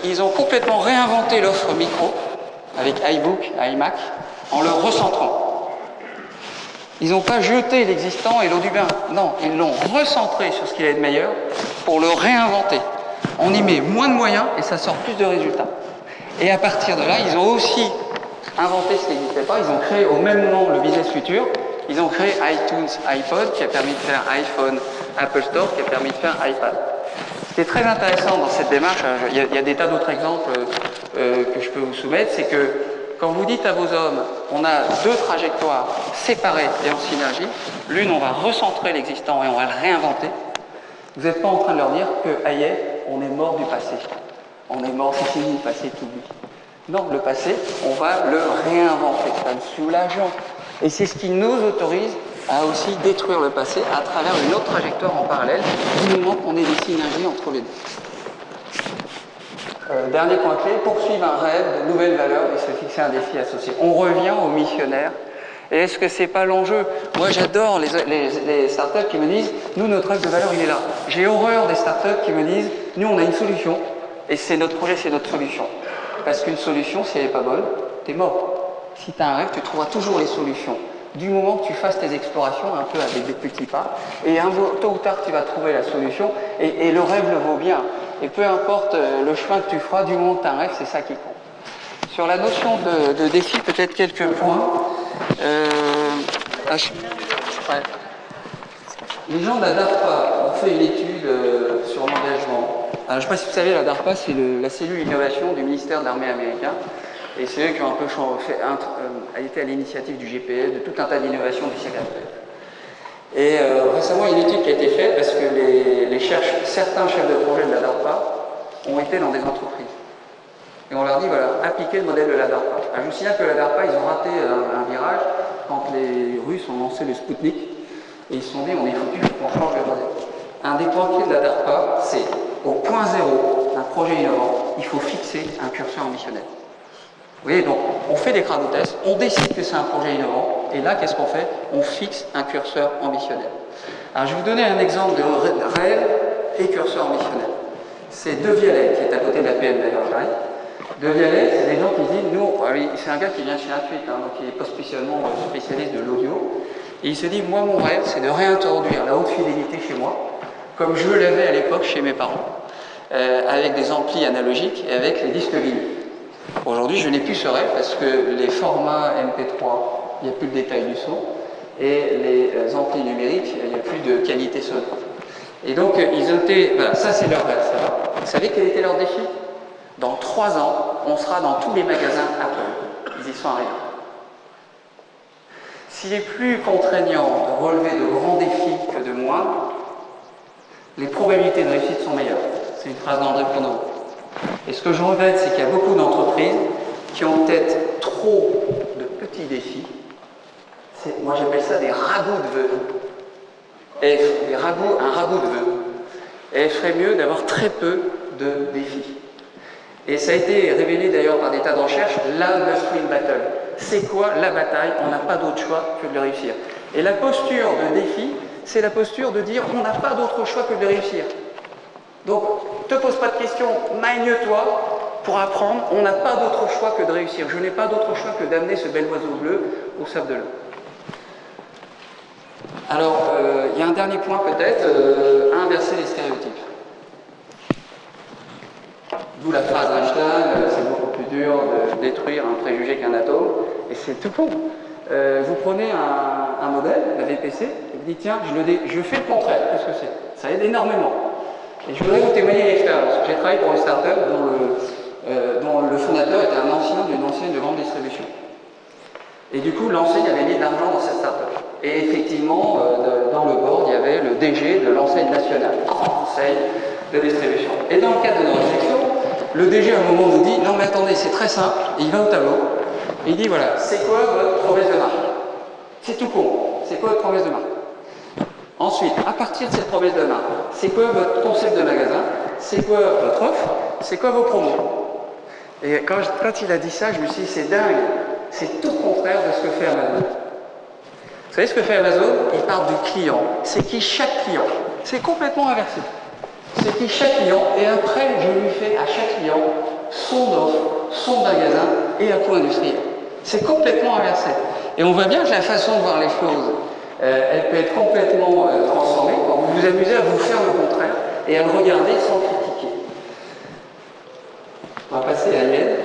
ils ont complètement réinventé l'offre micro avec iBook, iMac, en le recentrant. Ils n'ont pas jeté l'existant et l'eau du bain. Non, ils l'ont recentré sur ce qu'il y a de meilleur pour le réinventer. On y met moins de moyens et ça sort plus de résultats. Et à partir de là, ils ont aussi inventé ce qui n'existait pas. Ils ont créé au même moment le business futur. Ils ont créé iTunes, iPod, qui a permis de faire iPhone, Apple Store, qui a permis de faire iPad. Ce qui est très intéressant dans cette démarche, il y a des tas d'autres exemples que je peux vous soumettre, c'est que quand vous dites à vos hommes, on a deux trajectoires séparées et en synergie, l'une on va recentrer l'existant et on va le réinventer, vous n'êtes pas en train de leur dire que, aïe, on est mort du passé. On est mort, c'est fini, le passé est oublié. Non, le passé, on va le réinventer, c'est quand même soulageant. Et c'est ce qui nous autorise à aussi détruire le passé à travers une autre trajectoire en parallèle, du moment qu'on ait des synergies entre les deux. Dernier point clé, poursuivre un rêve de nouvelles valeurs et se fixer un défi associé. On revient aux missionnaires. Et est-ce que c'est pas l'enjeu? Moi, j'adore les startups qui me disent, nous, notre rêve de valeur, il est là. J'ai horreur des startups qui me disent, nous, on a une solution, et c'est notre projet, c'est notre solution. Parce qu'une solution, si elle n'est pas bonne, t'es mort. Si tu as un rêve, tu trouveras toujours les solutions. Du moment que tu fasses tes explorations, un peu avec des petits pas, et tôt ou tard, tu vas trouver la solution, et le rêve le vaut bien. Et peu importe le chemin que tu feras, du moment que tu as un rêve, c'est ça qui compte. Sur la notion de défi, peut-être quelques points. Les gens n'adaptent pas. fait une étude sur l'engagement. Je ne sais pas si vous savez, la DARPA, c'est la cellule innovation du ministère de l'Armée américain. Et c'est eux qui ont un peu été à l'initiative du GPS, de tout un tas d'innovations du siècle actuel. Et récemment, il y a une étude qui a été faite parce que certains chefs de projet de la DARPA ont été dans des entreprises. Et on leur dit, voilà, appliquez le modèle de la DARPA. Alors, je vous signale que la DARPA, ils ont raté un virage quand les Russes ont lancé le Spoutnik. Et ils se sont dit, on est foutu, on change le modèle. Un des points clés de la DARPA, c'est au point zéro d'un projet innovant, il faut fixer un curseur ambitionnel. Vous voyez, donc on fait des crowd-tests, on décide que c'est un projet innovant, et là, qu'est-ce qu'on fait? On fixe un curseur ambitionnel. Alors, je vais vous donner un exemple de réel et curseur ambitionnel. C'est De Vialet, qui est à côté de la PM d'ailleurs, De Vialet, c'est des gens qui disent, nous, c'est un gars qui vient chez Intuit, donc il est post-spécialement spécialiste de l'audio, et il se dit, moi, mon rêve, c'est de réintroduire la haute fidélité chez moi, comme je l'avais à l'époque chez mes parents, avec des amplis analogiques et avec les disques vinyles. Aujourd'hui, je n'ai plus ce rêve parce que les formats MP3, il n'y a plus de détail du son, et les amplis numériques, il n'y a plus de qualité sonore. Et donc, ils ont été... Voilà, ça c'est leur rêve, ça va. Vous savez quel était leur défi? Dans 3 ans, on sera dans tous les magasins Apple. Ils y sont arrivés. S'il est plus contraignant de relever de grands défis que de moindres, les probabilités de réussite sont meilleures. C'est une phrase d'André Proudhon. Et ce que je regrette, c'est qu'il y a beaucoup d'entreprises qui ont peut-être trop de petits défis. Moi, j'appelle ça des ragots de vœux. Un ragout de vœux. Et il ferait mieux d'avoir très peu de défis. Et ça a été révélé d'ailleurs par des tas de recherches, la must-win battle. C'est quoi la bataille? On n'a pas d'autre choix que de le réussir. Et la posture de défi, c'est la posture de dire on n'a pas d'autre choix que de le réussir. Donc, ne te pose pas de questions, magne-toi pour apprendre, on n'a pas d'autre choix que de réussir. Je n'ai pas d'autre choix que d'amener ce bel oiseau bleu au sable de l'eau. Alors, il y a un dernier point peut-être, inverser les stéréotypes. D'où la phrase Einstein, c'est beaucoup plus dur de détruire un préjugé qu'un atome, et c'est tout con. Vous prenez un modèle, la VPC, et vous dites tiens, je fais le contraire, qu'est-ce que c'est? Ça aide énormément. Et je voudrais vous témoigner l'expérience. J'ai travaillé pour une start-up dont le fondateur était un ancien d'une enseigne de grande distribution. Et du coup, l'enseigne avait mis de l'argent dans cette start-up. Et effectivement, dans le board, il y avait le DG de l'enseigne nationale, grande enseigne de distribution. Et dans le cadre de nos réflexions, le DG à un moment nous dit non mais attendez, c'est très simple, et il va au tableau, et il dit voilà, c'est quoi votre promesse de marque? C'est tout con, c'est quoi votre promesse de marque? Ensuite, à partir de cette promesse de marque, c'est quoi votre concept de magasin? C'est quoi votre offre? C'est quoi vos promos? Et quand il a dit ça, je me suis dit c'est dingue, c'est tout le contraire de ce que fait Amazon. Vous savez ce que fait Amazon? Il part du client, c'est qui chaque client. C'est complètement inversé. C'est qui chaque client, et après je lui fais à chaque client son offre, son magasin et un coût industriel. C'est complètement inversé. Et on voit bien que la façon de voir les choses, elle peut être complètement transformée quand vous vous amusez à vous faire le contraire et à le regarder sans critiquer. On va passer à Yann,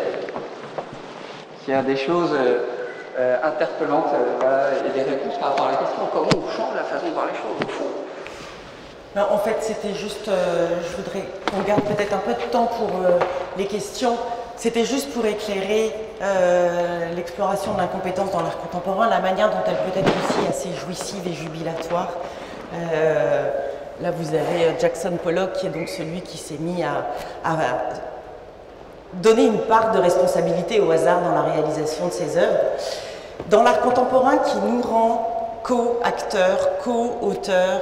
qui a des choses interpellantes et des réponses par rapport à la question. Comment on change la façon de voir les choses au fond? Non, en fait, c'était juste, je voudrais qu'on garde peut-être un peu de temps pour les questions. C'était juste pour éclairer l'exploration de l'incompétence dans l'art contemporain, la manière dont elle peut être aussi assez jouissive et jubilatoire. Là, vous avez Jackson Pollock, qui est donc celui qui s'est mis à donner une part de responsabilité au hasard dans la réalisation de ses œuvres. Dans l'art contemporain qui nous rend co-acteurs, co-auteurs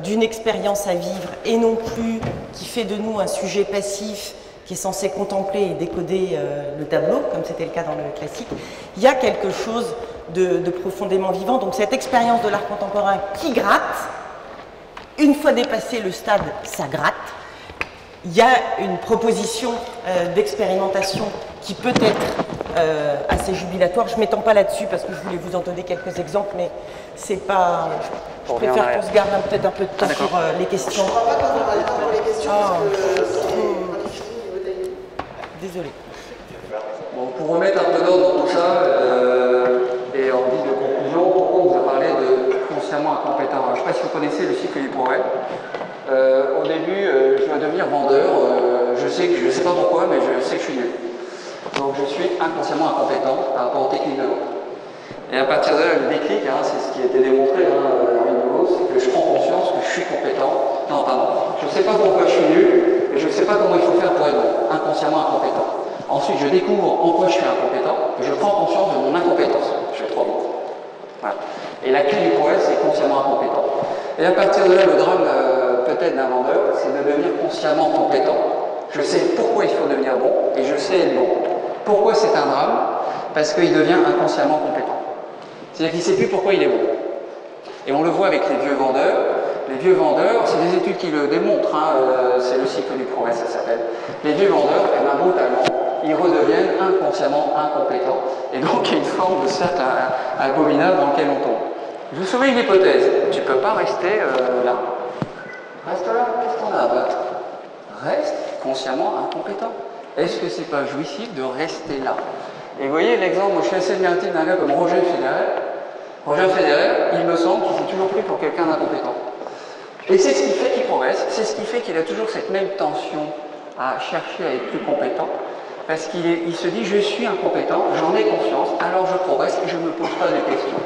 d'une expérience à vivre et non plus qui fait de nous un sujet passif qui est censé contempler et décoder le tableau, comme c'était le cas dans le classique, il y a quelque chose de profondément vivant. Donc cette expérience de l'art contemporain qui gratte, une fois dépassé le stade, ça gratte. Il y a une proposition d'expérimentation qui peut être assez jubilatoire. Je ne m'étends pas là-dessus parce que je voulais vous en donner quelques exemples, mais c'est pas. Je préfère qu'on se garde peut-être un peu de temps pour les questions. Je ne crois pas qu'on aura le temps pour les questions parce que Désolé. Bon, pour remettre un peu d'ordre dans tout ça, et en guise de conclusion, pourquoi on vous a parlé de inconsciemment incompétent. Alors, je ne sais pas si vous connaissez le cycle du progrès. Au début, je dois devenir vendeur. Je sais pas pourquoi, mais je sais que je suis nul. Donc je suis inconsciemment incompétent par rapport aux techniques de vente. Et à partir de là, le déclic, c'est ce qui a été démontré c'est que je prends conscience que je suis compétent. Non, pardon. Je ne sais pas pourquoi je suis nul, et je ne sais pas comment il faut faire pour être bon. Inconsciemment incompétent. Ensuite, je découvre en quoi je suis incompétent, et je prends conscience de mon incompétence. Je fais trop vite. Voilà. Et la clé du progrès, c'est consciemment incompétent. Et à partir de là, le drame peut-être d'un vendeur, c'est de devenir consciemment compétent. Je sais pourquoi il faut devenir bon, et je sais être bon. Pourquoi c'est un drame? Parce qu'il devient inconsciemment compétent. C'est-à-dire qu'il ne sait plus pourquoi il est bon. Et on le voit avec les vieux vendeurs. Les vieux vendeurs, c'est des études qui le démontrent, c'est le cycle du progrès, ça s'appelle. Les vieux vendeurs, brutalement, ils redeviennent inconsciemment incompétents. Et donc, il y a une forme de cercle abominable dans lequel on tombe. Je vous soumets une hypothèse. Tu ne peux pas rester là. Reste là, qu'est-ce qu'on a à battre? Reste consciemment incompétent. Est-ce que c'est pas jouissif de rester là? Et vous voyez l'exemple, moi je suis assez admiratif d'un gars comme Roger Federer. Roger Federer, il me semble qu'il s'est toujours pris pour quelqu'un d'incompétent. Et c'est ce qui fait qu'il progresse, c'est ce qui fait qu'il a toujours cette même tension à chercher à être plus compétent, parce qu'il se dit je suis incompétent, j'en ai conscience, alors je progresse et je ne me pose pas de questions.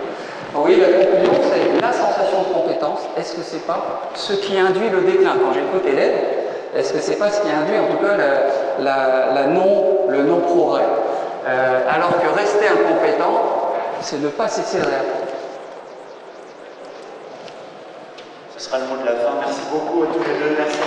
Donc, vous voyez, la conclusion, c'est la sensation de compétence, est-ce que c'est pas ce qui induit le déclin? Quand j'écoute Hélène, est-ce que c'est pas ce qui induit en tout cas le non-progrès? Alors que rester incompétent, c'est ne pas cesser de rêver. Ce sera le mot de la fin. Merci beaucoup à tous les deux. Merci.